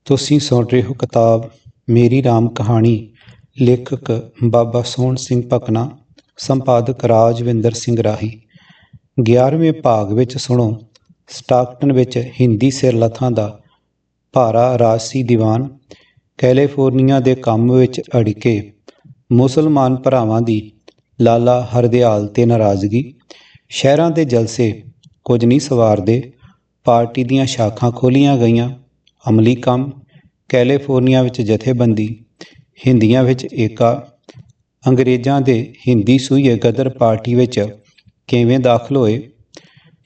ਤੁਸੀਂ ਸੁਣ ਰਹੇ ਹੋ ਕਿਤਾਬ ਮੇਰੀ ਰਾਮ ਕਹਾਣੀ। ਲੇਖਕ ਬਾਬਾ ਸੋਹਣ ਸਿੰਘ ਭਕਨਾ, ਸੰਪਾਦਕ ਰਾਜਵਿੰਦਰ ਸਿੰਘ ਰਾਹੀ। 11ਵੇਂ ਭਾਗ ਵਿੱਚ ਸੁਣੋ। ਸਟਾਕਟਨ ਵਿੱਚ ਹਿੰਦੀ ਸਿਰਲੱਥਾਂ ਦਾ ਭਾਰਾ ਰਾਜਸੀ ਦੀਵਾਨ, ਕੈਲੀਫੋਰਨੀਆ ਦੇ ਕੰਮ ਵਿੱਚ ਅੜਿੱਕੇ ਮੁਸਲਮਾਨ ਭਰਾਵਾਂ ਦੀ ਲਾਲਾ ਹਰਦਿਆਲ 'ਤੇ ਨਾਰਾਜ਼ਗੀ, ਸ਼ਹਿਰਾਂ ਦੇ ਜਲਸੇ ਕੁਝ ਨਹੀਂ ਸਵਾਰਦੇ, ਪਾਰਟੀ ਦੀਆਂ ਸ਼ਾਖਾਂ ਖੋਲ੍ਹੀਆਂ ਗਈਆਂ, ਅਮਲੀ ਕੰਮ, ਕੈਲੀਫੋਰਨੀਆ ਵਿੱਚ ਜਥੇਬੰਦੀ, ਹਿੰਦੀਆਂ ਵਿੱਚ ਏਕਾ, ਅੰਗਰੇਜ਼ਾਂ ਦੇ ਹਿੰਦੀ ਸੂਹੀਏ ਗਦਰ ਪਾਰਟੀ ਵਿੱਚ ਕਿਵੇਂ ਦਾਖਲ ਹੋਏ,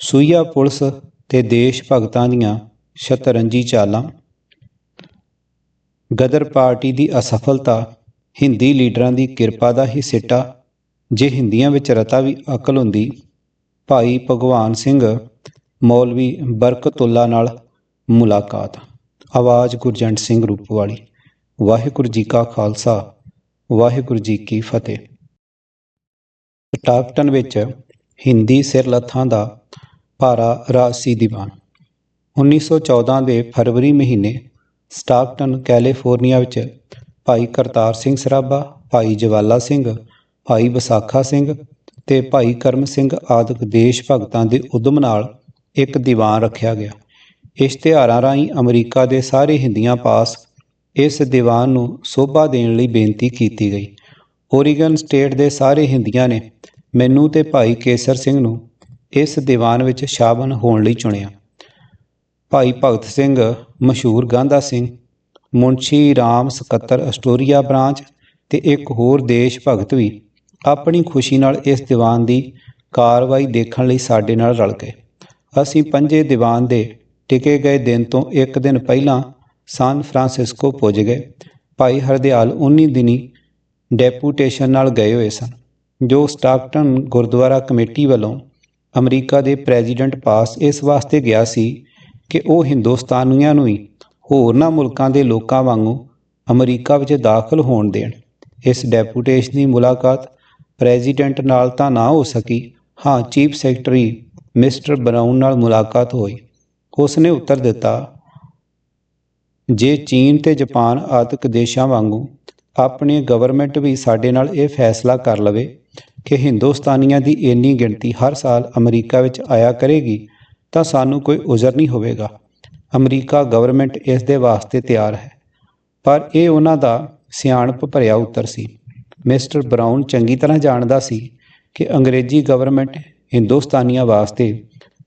ਸੂਹੀਆ ਪੁਲਿਸ ਤੇ ਦੇਸ਼ ਭਗਤਾਂ ਦੀਆਂ ਸ਼ਤਰੰਜੀ ਚਾਲਾਂ, ਗਦਰ ਪਾਰਟੀ ਦੀ ਅਸਫਲਤਾ ਹਿੰਦੀ ਲੀਡਰਾਂ ਦੀ ਕਿਰਪਾ ਦਾ ਹੀ ਸਿੱਟਾ, ਜੇ ਹਿੰਦੀਆਂ ਵਿੱਚ ਰਤਾ ਵੀ ਅਕਲ ਹੁੰਦੀ, ਭਾਈ ਭਗਵਾਨ ਸਿੰਘ ਮੌਲਵੀ ਬਰਕਤੁੱਲਾ ਨਾਲ ਮੁਲਾਕਾਤ। ਆਵਾਜ਼ ਗੁਰਜੰਟ ਸਿੰਘ ਰੂਪਵਾਲੀ। ਵਾਹਿਗੁਰੂ ਜੀ ਕਾ ਖਾਲਸਾ, ਵਾਹਿਗੁਰੂ ਜੀ ਕੀ ਫਤਿਹ। ਸਟਾਕਟਨ ਵਿੱਚ ਹਿੰਦੀ ਸਿਰਲੱਥਾਂ ਦਾ ਭਾਰਾ ਰਾਜਸੀ ਦੀਵਾਨ। 1914 ਦੇ ਫਰਵਰੀ ਮਹੀਨੇ ਸਟਾਕਟਨ, ਕੈਲੀਫੋਰਨੀਆ ਵਿੱਚ ਭਾਈ ਕਰਤਾਰ ਸਿੰਘ ਸਰਾਭਾ, ਭਾਈ ਜਵਾਲਾ ਸਿੰਘ, ਭਾਈ ਵਿਸਾਖਾ ਸਿੰਘ ਤੇ ਭਾਈ ਕਰਮ ਸਿੰਘ ਆਦਿਕ ਦੇਸ਼ ਭਗਤਾਂ ਦੇ ਉਦਮ ਨਾਲ ਇੱਕ ਦੀਵਾਨ ਰੱਖਿਆ ਗਿਆ। ਇਸ਼ਤਿਹਾਰਾਂ ਰਾਹੀਂ ਅਮਰੀਕਾ ਦੇ ਸਾਰੇ ਹਿੰਦੀਆਂ ਪਾਸ ਇਸ ਦੀਵਾਨ ਨੂੰ ਸੋਭਾ ਦੇਣ ਲਈ ਬੇਨਤੀ ਕੀਤੀ ਗਈ। ਓਰੀਗਨ ਸਟੇਟ ਦੇ ਸਾਰੇ ਹਿੰਦੀਆਂ ਨੇ ਮੈਨੂੰ ਤੇ ਭਾਈ ਕੇਸਰ ਸਿੰਘ ਨੂੰ ਇਸ ਦੀਵਾਨ ਵਿੱਚ ਸ਼ਾਮਲ ਹੋਣ ਲਈ ਚੁਣਿਆ। ਭਾਈ ਭਗਤ ਸਿੰਘ, ਮਸ਼ਹੂਰ ਗਾਂਧਾ ਸਿੰਘ, ਮੁਨਸ਼ੀ ਰਾਮ ਸਕੱਤਰ ਅਸਟੋਰੀਆ ਬ੍ਰਾਂਚ ਤੇ ਇੱਕ ਹੋਰ ਦੇਸ਼ ਭਗਤ ਵੀ ਆਪਣੀ ਖੁਸ਼ੀ ਨਾਲ ਇਸ ਦੀਵਾਨ ਦੀ ਕਾਰਵਾਈ ਦੇਖਣ ਲਈ ਸਾਡੇ ਨਾਲ ਰਲ ਗਏ। ਅਸੀਂ ਪੰਜੇ ਦੀਵਾਨ ਦੇ ਟਿਕੇ ਗਏ ਦਿਨ ਤੋਂ ਇੱਕ ਦਿਨ ਪਹਿਲਾਂ ਸਾਨ ਫਰਾਂਸਿਸਕੋ ਪੁੱਜ ਗਏ। ਭਾਈ ਹਰਦਿਆਲ 19 ਦਿਨੀ ਡੈਪੂਟੇਸ਼ਨ ਨਾਲ ਗਏ ਹੋਏ ਸਨ, ਜੋ ਸਟਾਕਟਨ ਗੁਰਦੁਆਰਾ ਕਮੇਟੀ ਵੱਲੋਂ ਅਮਰੀਕਾ ਦੇ ਪ੍ਰੈਜ਼ੀਡੈਂਟ ਪਾਸ ਇਸ ਵਾਸਤੇ ਗਿਆ ਸੀ ਕਿ ਉਹ ਹਿੰਦੁਸਤਾਨੀਆਂ ਨੂੰ ਹੀ ਹੋਰਨਾਂ ਮੁਲਕਾਂ ਦੇ ਲੋਕਾਂ ਵਾਂਗੂ ਅਮਰੀਕਾ ਵਿੱਚ ਦਾਖਲ ਹੋਣ ਦੇਣ। ਇਸ ਡੈਪੂਟੇਸ਼ਨ ਦੀ ਮੁਲਾਕਾਤ ਪ੍ਰੈਜ਼ੀਡੈਂਟ ਨਾਲ ਤਾਂ ਨਾ ਹੋ ਸਕੀ, ਹਾਂ ਚੀਫ ਸੈਕਟਰੀ ਮਿਸਟਰ ਬਰਾਊਨ ਨਾਲ ਮੁਲਾਕਾਤ ਹੋਈ। ਉਸ ਨੇ ਉੱਤਰ ਦਿੱਤਾ, ਜੇ ਚੀਨ ਤੇ ਜਾਪਾਨ ਆਦਿਕ ਦੇਸ਼ਾਂ ਵਾਂਗੂ ਆਪਣੀ ਗਵਰਨਮੈਂਟ ਵੀ ਸਾਡੇ ਨਾਲ ਇਹ ਫੈਸਲਾ ਕਰ ਲਵੇ ਕਿ ਹਿੰਦੁਸਤਾਨੀਆਂ ਦੀ ਇੰਨੀ ਗਿਣਤੀ ਹਰ ਸਾਲ ਅਮਰੀਕਾ ਵਿੱਚ ਆਇਆ ਕਰੇਗੀ ਤਾਂ ਸਾਨੂੰ ਕੋਈ ਉਜ਼ਰ ਨਹੀਂ ਹੋਵੇਗਾ। ਅਮਰੀਕਾ ਗਵਰਨਮੈਂਟ ਇਸ ਦੇ ਵਾਸਤੇ ਤਿਆਰ ਹੈ। ਪਰ ਇਹ ਉਹਨਾਂ ਦਾ ਸਿਆਣਪ ਭਰਿਆ ਉੱਤਰ ਸੀ। ਮਿਸਟਰ ਬਰਾਊਨ ਚੰਗੀ ਤਰ੍ਹਾਂ ਜਾਣਦਾ ਸੀ ਕਿ ਅੰਗਰੇਜ਼ੀ ਗਵਰਨਮੈਂਟ ਹਿੰਦੁਸਤਾਨੀਆਂ ਵਾਸਤੇ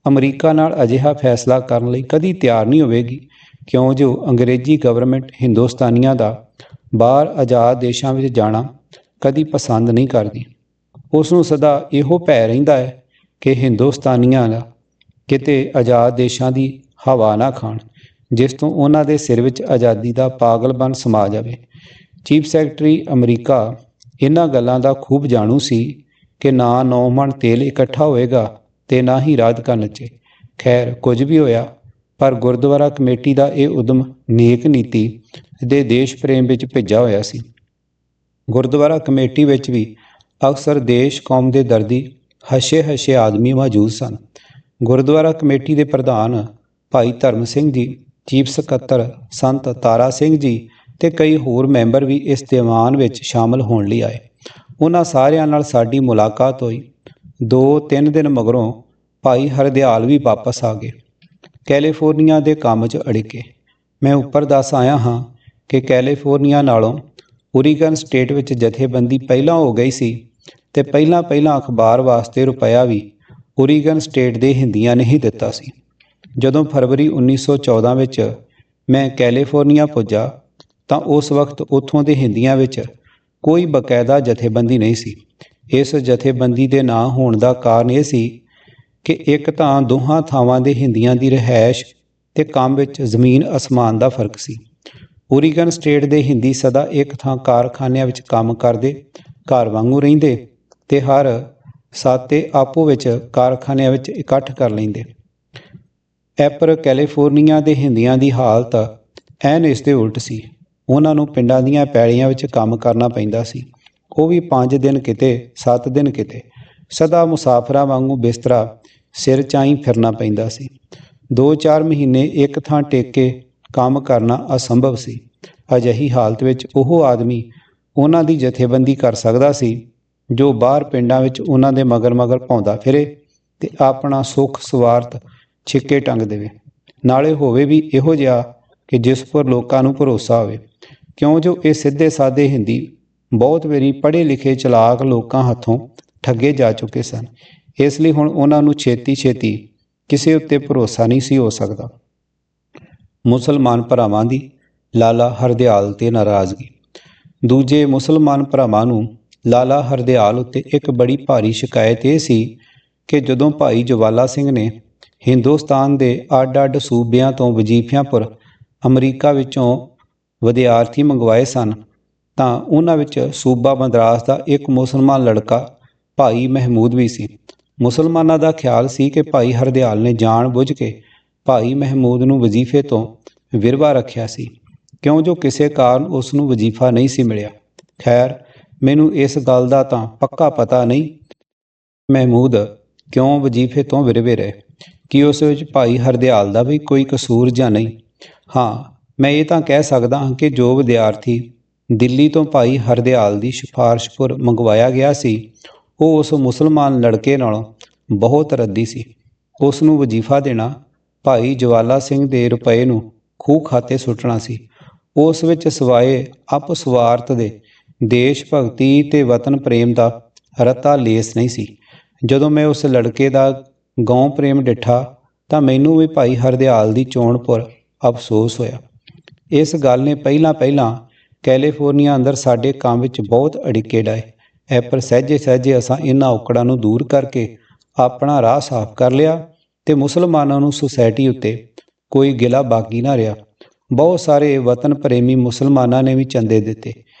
ਅਮਰੀਕਾ ਨਾਲ ਅਜਿਹਾ ਫੈਸਲਾ ਕਰਨ ਲਈ ਕਦੀ ਤਿਆਰ ਨਹੀਂ ਹੋਵੇਗੀ, ਕਿਉਂ ਜੋ ਅੰਗਰੇਜ਼ੀ ਗਵਰਨਮੈਂਟ ਹਿੰਦੁਸਤਾਨੀਆਂ ਦਾ ਬਾਹਰ ਆਜ਼ਾਦ ਦੇਸ਼ਾਂ ਵਿੱਚ ਜਾਣਾ ਕਦੀ ਪਸੰਦ ਨਹੀਂ ਕਰਦੀ। ਉਸ ਨੂੰ ਸਦਾ ਇਹੋ ਭੈ ਰਹਿੰਦਾ ਹੈ ਕਿ ਹਿੰਦੁਸਤਾਨੀਆਂ ਦਾ ਕਿਤੇ ਆਜ਼ਾਦ ਦੇਸ਼ਾਂ ਦੀ ਹਵਾ ਨਾ ਖਾਣ, ਜਿਸ ਤੋਂ ਉਹਨਾਂ ਦੇ ਸਿਰ ਵਿੱਚ ਆਜ਼ਾਦੀ ਦਾ ਪਾਗਲਪਨ ਸਮਾ ਜਾਵੇ। ਚੀਫ ਸੈਕਟਰੀ ਅਮਰੀਕਾ ਇਹਨਾਂ ਗੱਲਾਂ ਦਾ ਖੂਬ ਜਾਣੂ ਸੀ ਕਿ ਨਾ 9 ਮਣ ਤੇਲ ਇਕੱਠਾ ਹੋਏਗਾ ਤੇ ਨਾ ਹੀ ਰਾਧਕਾ ਨੱਚੇ। ਖੈਰ, ਕੁਝ ਵੀ ਹੋਇਆ, ਪਰ ਗੁਰਦੁਆਰਾ ਕਮੇਟੀ ਦਾ ਇਹ ਉਦਮ ਨੇਕ ਨੀਤੀ ਦੇ ਦੇਸ਼ ਪ੍ਰੇਮ ਵਿੱਚ ਭਿੱਜਾ ਹੋਇਆ ਸੀ। ਗੁਰਦੁਆਰਾ ਕਮੇਟੀ ਵਿੱਚ ਵੀ ਅਕਸਰ ਦੇਸ਼ ਕੌਮ ਦੇ ਦਰਦੀ ਹੱਸੇ ਆਦਮੀ ਮੌਜੂਦ ਸਨ। ਗੁਰਦੁਆਰਾ ਕਮੇਟੀ ਦੇ ਪ੍ਰਧਾਨ ਭਾਈ ਧਰਮ ਸਿੰਘ ਜੀ, ਚੀਫ ਸਕੱਤਰ ਸੰਤ ਤਾਰਾ ਸਿੰਘ ਜੀ ਤੇ ਕਈ ਹੋਰ ਮੈਂਬਰ ਵੀ ਇਸ ਦੀਵਾਨ ਵਿੱਚ ਸ਼ਾਮਲ ਹੋਣ ਲਈ ਆਏ। ਉਹਨਾਂ ਸਾਰਿਆਂ ਨਾਲ ਸਾਡੀ ਮੁਲਾਕਾਤ ਹੋਈ। 2-3 ਦਿਨ ਮਗਰੋਂ ਭਾਈ ਹਰਦਿਆਲ ਵੀ ਵਾਪਸ ਆ ਗਏ, ਕੈਲੀਫੋਰਨੀਆ ਦੇ ਕੰਮ 'ਚ ਅੜਿੱਕੇ। ਮੈਂ ਉੱਪਰ ਦੱਸ ਆਇਆ ਹਾਂ ਕਿ ਕੈਲੀਫੋਰਨੀਆ ਨਾਲੋਂ ਓਰੀਗਨ ਸਟੇਟ ਵਿੱਚ ਜਥੇਬੰਦੀ ਪਹਿਲਾਂ ਹੋ ਗਈ ਸੀ ਤੇ ਪਹਿਲਾਂ ਅਖਬਾਰ ਵਾਸਤੇ ਰੁਪਇਆ ਵੀ ਓਰੀਗਨ ਸਟੇਟ ਦੇ ਹਿੰਦੀਆਂ ਨੇ ਹੀ ਦਿੱਤਾ ਸੀ। ਜਦੋਂ ਫਰਵਰੀ 1914 ਵਿੱਚ ਮੈਂ ਕੈਲੀਫੋਰਨੀਆ ਪੁੱਜਾ ਤਾਂ ਉਸ ਵਕਤ ਉੱਥੋਂ ਦੇ ਹਿੰਦੀਆਂ ਵਿੱਚ ਕੋਈ ਬਕਾਇਦਾ ਜਥੇਬੰਦੀ ਨਹੀਂ ਸੀ। ਇਸ ਜਥੇਬੰਦੀ ਦੇ ਨਾ ਹੋਣ ਦਾ ਕਾਰਨ ਇਹ ਸੀ ਕਿ ਇੱਕ ਤਾਂ ਦੋਹਾਂ ਥਾਵਾਂ ਦੇ ਹਿੰਦੀਆਂ ਦੀ ਰਿਹਾਇਸ਼ ਤੇ ਕੰਮ ਵਿੱਚ ਜ਼ਮੀਨ ਅਸਮਾਨ ਦਾ ਫਰਕ ਸੀ। ਓਰੀਗਨ ਸਟੇਟ ਦੇ ਹਿੰਦੀ ਸਦਾ ਇੱਕ ਥਾਂ ਕਾਰਖਾਨਿਆਂ ਵਿੱਚ ਕੰਮ ਕਰਦੇ ਘਰ ਵਾਂਗੂ ਰਹਿੰਦੇ ਤੇ ਹਰ ਸਾਤੇ ਆਪੋ ਵਿੱਚ ਕਾਰਖਾਨਿਆਂ ਵਿੱਚ ਇਕੱਠ ਕਰ ਲੈਂਦੇ। ਐਪਰ ਕੈਲੀਫੋਰਨੀਆ ਦੇ ਹਿੰਦੀਆਂ ਦੀ ਹਾਲਤ ਐਨ ਇਸ ਦੇ ਉਲਟ ਸੀ। ਉਹਨਾਂ ਨੂੰ ਪਿੰਡਾਂ ਦੀਆਂ ਪੈਲੀਆਂ ਵਿੱਚ ਕੰਮ ਕਰਨਾ ਪੈਂਦਾ ਸੀ, ਉਹ ਵੀ 5 ਦਿਨ ਕਿਤੇ 7 ਦਿਨ ਕਿਤੇ। ਸਦਾ ਮੁਸਾਫਰਾਂ ਵਾਂਗੂ ਬਿਸਤਰਾ ਸਿਰ ਚਾਈ ਫਿਰਨਾ ਪੈਂਦਾ ਸੀ। 2-4 ਮਹੀਨੇ ਇੱਕ ਥਾਂ ਟੇਕ ਕੇ ਕੰਮ ਕਰਨਾ ਅਸੰਭਵ ਸੀ। ਅਜਿਹੀ ਹਾਲਤ ਵਿੱਚ ਉਹ ਆਦਮੀ ਉਹਨਾਂ ਦੀ ਜਥੇਬੰਦੀ ਕਰ ਸਕਦਾ ਸੀ ਜੋ ਬਾਹਰ ਪਿੰਡਾਂ ਵਿੱਚ ਉਹਨਾਂ ਦੇ ਮਗਰ ਮਗਰ ਪਾਉਂਦਾ ਫਿਰੇ ਤੇ ਆਪਣਾ ਸੁੱਖ ਸਵਾਰਥ ਛਿੱਕੇ ਟੰਗ ਦੇਵੇ, ਨਾਲੇ ਹੋਵੇ ਵੀ ਇਹੋ ਜਿਹਾ ਕਿ ਜਿਸ ਪਰ ਲੋਕਾਂ ਨੂੰ ਭਰੋਸਾ ਹੋਵੇ, ਕਿਉਂ ਜੋ ਇਹ ਸਿੱਧੇ ਸਾਦੇ ਹਿੰਦੀ ਬਹੁਤ ਵਾਰੀ ਪੜ੍ਹੇ ਲਿਖੇ ਚਲਾਕ ਲੋਕਾਂ ਹੱਥੋਂ ਠੱਗੇ ਜਾ ਚੁੱਕੇ ਸਨ। ਇਸ ਲਈ ਹੁਣ ਉਹਨਾਂ ਨੂੰ ਛੇਤੀ ਛੇਤੀ ਕਿਸੇ ਉੱਤੇ ਭਰੋਸਾ ਨਹੀਂ ਸੀ ਹੋ ਸਕਦਾ। ਮੁਸਲਮਾਨ ਭਰਾਵਾਂ ਦੀ ਲਾਲਾ ਹਰਦਿਆਲ ਤੇ ਨਾਰਾਜ਼ਗੀ। ਦੂਜੇ ਮੁਸਲਮਾਨ ਭਰਾਵਾਂ ਨੂੰ ਲਾਲਾ ਹਰਦਿਆਲ ਉੱਤੇ ਇੱਕ ਬੜੀ ਭਾਰੀ ਸ਼ਿਕਾਇਤ ਇਹ ਸੀ ਕਿ ਜਦੋਂ ਭਾਈ ਜਵਾਲਾ ਸਿੰਘ ਨੇ ਹਿੰਦੁਸਤਾਨ ਦੇ ਅੱਡ-ਅੱਡ ਸੂਬਿਆਂ ਤੋਂ ਵਜ਼ੀਫਿਆਂ ਪਰ ਅਮਰੀਕਾ ਵਿੱਚੋਂ ਵਿਦਿਆਰਥੀ ਮੰਗਵਾਏ ਸਨ ਤਾਂ ਉਹਨਾਂ ਵਿੱਚ ਸੂਬਾ ਮਦਰਾਸ ਦਾ ਇੱਕ ਮੁਸਲਮਾਨ ਲੜਕਾ ਭਾਈ ਮਹਿਮੂਦ ਵੀ ਸੀ। ਮੁਸਲਮਾਨਾਂ ਦਾ ਖਿਆਲ ਸੀ ਕਿ ਭਾਈ ਹਰਦਿਆਲ ਨੇ ਜਾਣ ਬੁੱਝ ਕੇ ਭਾਈ ਮਹਿਮੂਦ ਨੂੰ ਵਜ਼ੀਫੇ ਤੋਂ ਵਿਰਵਾ ਰੱਖਿਆ ਸੀ, ਕਿਉਂ ਜੋ ਕਿਸੇ ਕਾਰਨ ਉਸ ਨੂੰ ਵਜ਼ੀਫਾ ਨਹੀਂ ਸੀ ਮਿਲਿਆ। ਖੈਰ, ਮੈਨੂੰ ਇਸ ਗੱਲ ਦਾ ਤਾਂ ਪੱਕਾ ਪਤਾ ਨਹੀਂ ਮਹਿਮੂਦ ਕਿਉਂ ਵਜ਼ੀਫੇ ਤੋਂ ਵਿਰਵੇ ਰਹੇ, ਕਿ ਉਸ ਵਿੱਚ ਭਾਈ ਹਰਦਿਆਲ ਦਾ ਵੀ ਕੋਈ ਕਸੂਰ ਜਾਂ ਨਹੀਂ। ਹਾਂ, ਮੈਂ ਇਹ ਤਾਂ ਕਹਿ ਸਕਦਾ ਹਾਂ ਕਿ ਜੋ ਵਿਦਿਆਰਥੀ ਦਿੱਲੀ ਤੋਂ ਭਾਈ ਹਰਦਿਆਲ ਦੀ ਸਿਫਾਰਿਸ਼ ਪਰ ਮੰਗਵਾਇਆ ਗਿਆ ਸੀ ਉਹ ਉਸ ਮੁਸਲਮਾਨ ਲੜਕੇ ਨਾਲੋਂ ਬਹੁਤ ਰੱਦੀ ਸੀ। ਉਸ ਨੂੰ ਵਜ਼ੀਫਾ ਦੇਣਾ ਭਾਈ ਜਵਾਲਾ ਸਿੰਘ ਦੇ ਰੁਪਏ ਨੂੰ ਖੂਹ ਖਾਤੇ ਸੁੱਟਣਾ ਸੀ। ਉਸ ਵਿੱਚ ਸਿਵਾਏ ਅਪਸਵਾਰਥ ਦੇ ਦੇਸ਼ ਭਗਤੀ ਤੇ ਵਤਨ ਪ੍ਰੇਮ ਦਾ ਰਤਾ ਲੇਸ ਨਹੀਂ ਸੀ। ਜਦੋਂ ਮੈਂ ਉਸ ਲੜਕੇ ਦਾ ਗਊ ਪ੍ਰੇਮ ਡਿੱਠਾ ਤਾਂ ਮੈਨੂੰ ਵੀ ਭਾਈ ਹਰਦਿਆਲ ਦੀ ਚੋਣ ਪਰ ਅਫਸੋਸ ਹੋਇਆ। ਇਸ ਗੱਲ ਨੇ ਪਹਿਲਾਂ ਕੈਲੀਫੋਰਨੀਆ ਅੰਦਰ ਸਾਡੇ ਕੰਮ ਵਿੱਚ ਬਹੁਤ ਅੜਿੱਕੇ ਡਾਏ ਹੈ, ਪਰ ਸਹਿਜੇ ਸਹਿਜੇ ਅਸਾਂ ਇਹਨਾਂ ਔਕੜਾਂ ਨੂੰ ਦੂਰ ਕਰਕੇ ਆਪਣਾ ਰਾਹ ਸਾਫ਼ ਕਰ ਲਿਆ ਤੇ ਮੁਸਲਮਾਨਾਂ ਨੂੰ ਸੁਸਾਇਟੀ ਉੱਤੇ ਕੋਈ ਗਿਲਾ ਬਾਕੀ ਨਾ ਰਿਹਾ। ਬਹੁਤ ਸਾਰੇ ਵਤਨ ਪ੍ਰੇਮੀ ਮੁਸਲਮਾਨਾਂ ਨੇ ਵੀ ਚੰਦੇ ਦਿੱਤੇ।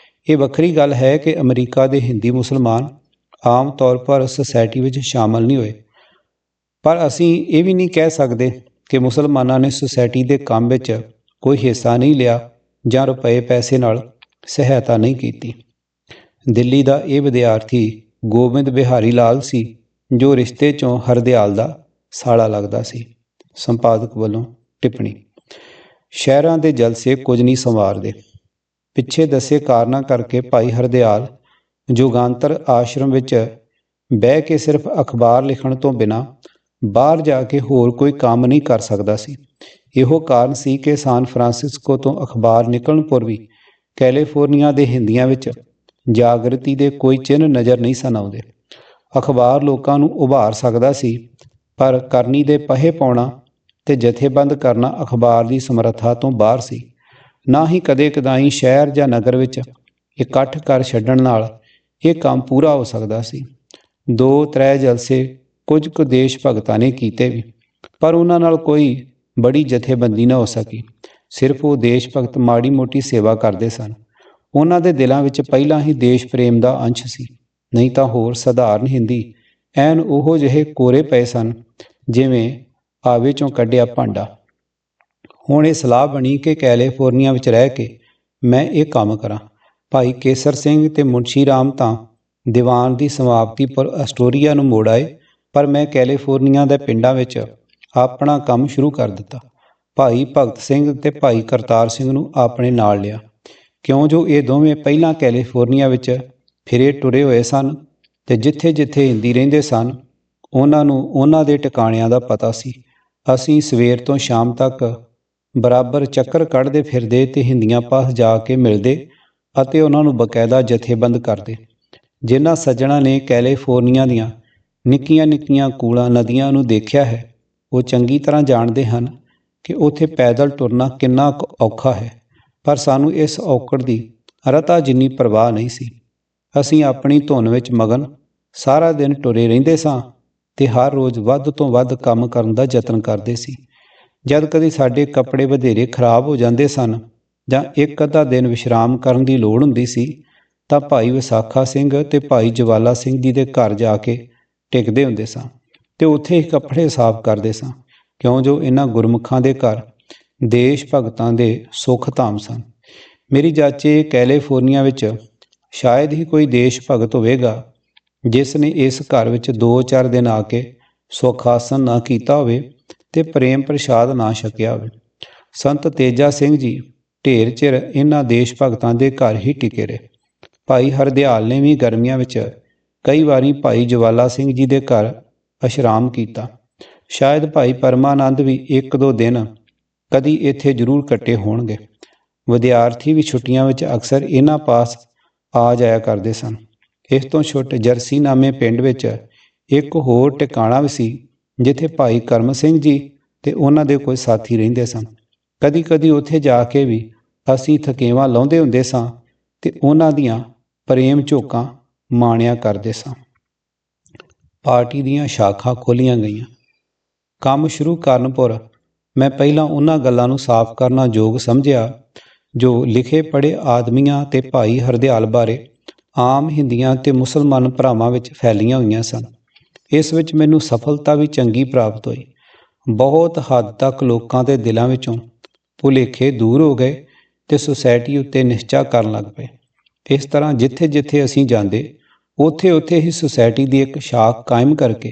ਇਹ ਵੱਖਰੀ ਗੱਲ ਹੈ ਕਿ ਅਮਰੀਕਾ ਦੇ ਹਿੰਦੀ ਮੁਸਲਮਾਨ ਆਮ ਤੌਰ ਪਰ ਸੁਸਾਇਟੀ ਵਿੱਚ ਸ਼ਾਮਲ ਨਹੀਂ ਹੋਏ, ਪਰ ਅਸੀਂ ਇਹ ਵੀ ਨਹੀਂ ਕਹਿ ਸਕਦੇ ਕਿ ਮੁਸਲਮਾਨਾਂ ਨੇ ਸੁਸਾਇਟੀ ਦੇ ਕੰਮ ਵਿੱਚ ਕੋਈ ਹਿੱਸਾ ਨਹੀਂ ਲਿਆ ਜਾਂ ਰੁਪਏ ਪੈਸੇ ਨਾਲ ਸਹਾਇਤਾ ਨਹੀਂ ਕੀਤੀ। ਦਿੱਲੀ ਦਾ ਇਹ ਵਿਦਿਆਰਥੀ ਗੋਬਿੰਦ ਬਿਹਾਰੀ ਲਾਲ ਸੀ ਜੋ ਰਿਸ਼ਤੇ 'ਚੋਂ ਹਰਦਿਆਲ ਦਾ ਸਾਲਾ ਲੱਗਦਾ ਸੀ। ਸੰਪਾਦਕ ਵੱਲੋਂ ਟਿੱਪਣੀ। ਸ਼ਹਿਰਾਂ ਦੇ ਜਲਸੇ ਕੁਝ ਨਹੀਂ ਸੰਵਾਰਦੇ। ਪਿੱਛੇ ਦੱਸੇ ਕਾਰਨਾਂ ਕਰਕੇ ਭਾਈ ਹਰਦਿਆਲ ਜੁਗਾਂਤਰ ਆਸ਼ਰਮ ਵਿੱਚ ਬਹਿ ਕੇ ਸਿਰਫ ਅਖਬਾਰ ਲਿਖਣ ਤੋਂ ਬਿਨਾਂ ਬਾਹਰ ਜਾ ਕੇ ਹੋਰ ਕੋਈ ਕੰਮ ਨਹੀਂ ਕਰ ਸਕਦਾ ਸੀ। ਇਹੋ ਕਾਰਨ ਸੀ ਕਿ ਸਾਨ ਫਰਾਂਸਿਸਕੋ ਤੋਂ ਅਖਬਾਰ ਨਿਕਲਣ ਪਰ ਵੀ ਕੈਲੀਫੋਰਨੀਆ ਦੇ ਹਿੰਦੀਆਂ ਵਿੱਚ ਜਾਗਰਤੀ ਦੇ ਕੋਈ ਚਿੰਨ੍ਹ ਨਜ਼ਰ ਨਹੀਂ ਸਨ ਆਉਂਦੇ। ਅਖਬਾਰ ਲੋਕਾਂ ਨੂੰ ਉਭਾਰ ਸਕਦਾ ਸੀ, ਪਰ ਕਰਨੀ ਦੇ ਪਹੇ ਪਾਉਣਾ ਤੇ ਜਥੇਬੰਦ ਕਰਨਾ ਅਖਬਾਰ ਦੀ ਸਮਰੱਥਾ ਤੋਂ ਬਾਹਰ ਸੀ। ਨਾ ਹੀ ਕਦੇ ਕਦਾਈ ਸ਼ਹਿਰ ਜਾਂ ਨਗਰ ਵਿੱਚ ਇਕੱਠ ਕਰ ਛੱਡਣ ਨਾਲ ਇਹ ਕੰਮ ਪੂਰਾ ਹੋ ਸਕਦਾ ਸੀ। 2-3 ਜਲਸੇ ਕੁਝ ਕੁ ਦੇਸ਼ ਭਗਤਾਂ ਨੇ ਕੀਤੇ ਵੀ, ਪਰ ਉਹਨਾਂ ਨਾਲ ਕੋਈ ਬੜੀ ਜਥੇਬੰਦੀ ਨਾ ਹੋ ਸਕੀ। ਸਿਰਫ ਉਹ ਦੇਸ਼ ਭਗਤ ਮਾੜੀ ਮੋਟੀ ਸੇਵਾ ਕਰਦੇ ਸਨ। ਉਹਨਾਂ ਦੇ ਦਿਲਾਂ ਵਿੱਚ ਪਹਿਲਾਂ ਹੀ ਦੇਸ਼ ਪ੍ਰੇਮ ਦਾ ਅੰਸ਼ ਸੀ, ਨਹੀਂ ਤਾਂ ਹੋਰ ਸਧਾਰਨ ਹਿੰਦੀ ਐਨ ਉਹੋ ਜਿਹੇ ਕੋਰੇ ਪਏ ਸਨ ਜਿਵੇਂ ਆਵੇ 'ਚੋਂ ਕੱਢਿਆ ਭਾਂਡਾ। ਹੁਣ ਇਹ ਸਲਾਹ ਬਣੀ ਕਿ ਕੈਲੀਫੋਰਨੀਆ ਵਿੱਚ ਰਹਿ ਕੇ ਮੈਂ ਇਹ ਕੰਮ ਕਰਾਂ। ਭਾਈ ਕੇਸਰ ਸਿੰਘ ਤੇ ਮੁਨਸ਼ੀ ਰਾਮ ਤਾਂ ਦੀਵਾਨ ਦੀ ਸਮਾਪਤੀ ਪਰ ਅਸਟੋਰੀਆ ਨੂੰ ਮੋੜ ਆਏ, ਪਰ ਮੈਂ ਕੈਲੀਫੋਰਨੀਆ ਦੇ ਪਿੰਡਾਂ ਵਿੱਚ ਆਪਣਾ ਕੰਮ ਸ਼ੁਰੂ ਕਰ ਦਿੱਤਾ। ਭਾਈ ਭਗਤ ਸਿੰਘ ਤੇ ਭਾਈ ਕਰਤਾਰ ਸਿੰਘ ਨੂੰ ਆਪਣੇ ਨਾਲ ਲਿਆ, ਕਿਉਂ ਜੋ ਇਹ ਦੋਵੇਂ ਪਹਿਲਾਂ ਕੈਲੀਫੋਰਨੀਆ ਵਿੱਚ ਫਿਰੇ ਟੁਰੇ ਹੋਏ ਸਨ ਤੇ ਜਿੱਥੇ ਜਿੱਥੇ ਹਿੰਦੀ ਰਹਿੰਦੇ ਸਨ ਉਹਨਾਂ ਨੂੰ ਉਹਨਾਂ ਦੇ ਟਿਕਾਣਿਆਂ ਦਾ ਪਤਾ ਸੀ। ਅਸੀਂ ਸਵੇਰ ਤੋਂ ਸ਼ਾਮ ਤੱਕ ਬਰਾਬਰ ਚੱਕਰ ਕੱਢਦੇ ਫਿਰਦੇ ਤੇ ਹਿੰਦੀਆਂ ਪਾਸ ਜਾ ਕੇ ਮਿਲਦੇ ਅਤੇ ਉਹਨਾਂ ਨੂੰ ਬਕਾਇਦਾ ਜਥੇਬੰਦ ਕਰਦੇ। ਜਿਨ੍ਹਾਂ ਸੱਜਣਾਂ ਨੇ ਕੈਲੀਫੋਰਨੀਆ ਦੀਆਂ ਨਿੱਕੀਆਂ ਨਿੱਕੀਆਂ ਕੂਲਾਂ ਨਦੀਆਂ ਨੂੰ ਦੇਖਿਆ ਹੈ ਉਹ ਚੰਗੀ ਤਰ੍ਹਾਂ ਜਾਣਦੇ ਹਨ ਕਿ ਉੱਥੇ ਪੈਦਲ ਤੁਰਨਾ ਕਿੰਨਾ ਔਖਾ ਹੈ, ਪਰ ਸਾਨੂੰ ਇਸ ਔਕੜ ਦੀ ਰਤਾ ਜਿੰਨੀ ਪਰਵਾਹ ਨਹੀਂ ਸੀ। ਅਸੀਂ ਆਪਣੀ ਧੁਨ ਵਿੱਚ ਮਗਨ ਸਾਰਾ ਦਿਨ ਟੁਰੇ ਰਹਿੰਦੇ ਸਾਂ ਤੇ ਹਰ ਰੋਜ਼ ਵੱਧ ਤੋਂ ਵੱਧ ਕੰਮ ਕਰਨ ਦਾ ਯਤਨ ਕਰਦੇ ਸੀ। ਜਦ ਕਦੇ ਸਾਡੇ ਕੱਪੜੇ ਵਧੇਰੇ ਖਰਾਬ ਹੋ ਜਾਂਦੇ ਸਨ ਜਾਂ ਇੱਕ ਅੱਧਾ ਦਿਨ ਵਿਸ਼ਰਾਮ ਕਰਨ ਦੀ ਲੋੜ ਹੁੰਦੀ ਸੀ ਤਾਂ ਭਾਈ ਵਿਸਾਖਾ ਸਿੰਘ ਤੇ ਭਾਈ ਜਵਾਲਾ ਸਿੰਘ ਜੀ ਦੇ ਘਰ ਜਾ ਕੇ ਟਿਕਦੇ ਹੁੰਦੇ ਸਾਂ ਤੇ ਉੱਥੇ ਹੀ ਕੱਪੜੇ ਸਾਫ਼ ਕਰਦੇ ਸਾਂ, ਕਿਉਂ ਜੋ ਇਹਨਾਂ ਗੁਰਮੁਖਾਂ ਦੇ ਘਰ ਦੇਸ਼ ਭਗਤਾਂ ਦੇ ਸੁੱਖ ਧਾਮ ਸਨ। ਮੇਰੀ ਜਾਚੇ ਕੈਲੀਫੋਰਨੀਆ ਵਿੱਚ ਸ਼ਾਇਦ ਹੀ ਕੋਈ ਦੇਸ਼ ਭਗਤ ਹੋਵੇਗਾ ਜਿਸ ਨੇ ਇਸ ਘਰ ਵਿੱਚ 2-4 ਦਿਨ ਆ ਕੇ ਸੁਖ ਆਸਨ ਨਾ ਕੀਤਾ ਹੋਵੇ ਤੇ ਪ੍ਰੇਮ ਪ੍ਰਸ਼ਾਦ ਨਾ ਛਕਿਆ ਹੋਵੇ। ਸੰਤ ਤੇਜਾ ਸਿੰਘ ਜੀ ਢੇਰ ਚਿਰ ਇਹਨਾਂ ਦੇਸ਼ ਭਗਤਾਂ ਦੇ ਘਰ ਹੀ ਟਿਕੇ ਰਹੇ। ਭਾਈ ਹਰਦਿਆਲ ਨੇ ਵੀ ਗਰਮੀਆਂ ਵਿੱਚ ਕਈ ਵਾਰੀ ਭਾਈ ਜਵਾਲਾ ਸਿੰਘ ਜੀ ਦੇ ਘਰ ਅਸ਼ਰਾਮ ਕੀਤਾ। ਸ਼ਾਇਦ ਭਾਈ ਪਰਮਾਨੰਦ ਵੀ ਇੱਕ ਦੋ ਦਿਨ ਕਦੀ ਇੱਥੇ ਜ਼ਰੂਰ ਕੱਟੇ ਹੋਣਗੇ। ਵਿਦਿਆਰਥੀ ਵੀ ਛੁੱਟੀਆਂ ਵਿੱਚ ਅਕਸਰ ਇਹਨਾਂ ਪਾਸ ਆ ਜਾਇਆ ਕਰਦੇ ਸਨ। ਇਸ ਤੋਂ ਛੁੱਟ ਜਰਸੀ ਨਾਮੇ ਪਿੰਡ ਵਿੱਚ ਇੱਕ ਹੋਰ ਟਿਕਾਣਾ ਵੀ ਸੀ, ਜਿੱਥੇ ਭਾਈ ਕਰਮ ਸਿੰਘ ਜੀ ਤੇ ਉਹਨਾਂ ਦੇ ਕੋਈ ਸਾਥੀ ਰਹਿੰਦੇ ਸਨ। ਕਦੀ ਕਦੀ ਉੱਥੇ ਜਾ ਕੇ ਵੀ ਅਸੀਂ ਥਕੇਵਾਂ ਲਾਉਂਦੇ ਹੁੰਦੇ ਸਾਂ ਤੇ ਉਹਨਾਂ ਦੀਆਂ ਪ੍ਰੇਮ ਝੋਕਾਂ ਮਾਣਿਆ ਕਰਦੇ ਸਾਂ। ਪਾਰਟੀ ਦੀਆਂ ਸ਼ਾਖਾ ਖੋਲ੍ਹੀਆਂ ਗਈਆਂ। ਕੰਮ ਸ਼ੁਰੂ ਕਰਨ ਪੁਰ ਮੈਂ ਪਹਿਲਾਂ ਉਹਨਾਂ ਗੱਲਾਂ ਨੂੰ ਸਾਫ਼ ਕਰਨਾ ਯੋਗ ਸਮਝਿਆ ਜੋ ਲਿਖੇ ਪੜ੍ਹੇ ਆਦਮੀਆਂ ਤੇ ਭਾਈ ਹਰਦਿਆਲ ਬਾਰੇ ਆਮ ਹਿੰਦੀਆਂ ਤੇ ਮੁਸਲਮਾਨ ਭਰਾਵਾਂ ਵਿੱਚ ਫੈਲੀਆਂ ਹੋਈਆਂ ਸਨ। ਇਸ ਵਿੱਚ ਮੈਨੂੰ ਸਫਲਤਾ ਵੀ ਚੰਗੀ ਪ੍ਰਾਪਤ ਹੋਈ। ਬਹੁਤ ਹੱਦ ਤੱਕ ਲੋਕਾਂ ਦੇ ਦਿਲਾਂ ਵਿੱਚੋਂ ਭੁਲੇਖੇ ਦੂਰ ਹੋ ਗਏ ਤੇ ਸੁਸਾਇਟੀ ਉੱਤੇ ਨਿਸ਼ਚਾ ਕਰਨ ਲੱਗ ਪਏ। ਇਸ ਤਰ੍ਹਾਂ ਜਿੱਥੇ ਜਿੱਥੇ ਅਸੀਂ ਜਾਂਦੇ ਉੱਥੇ ਉੱਥੇ ਹੀ ਸੁਸਾਇਟੀ ਦੀ ਇੱਕ ਸ਼ਾਖ ਕਾਇਮ ਕਰਕੇ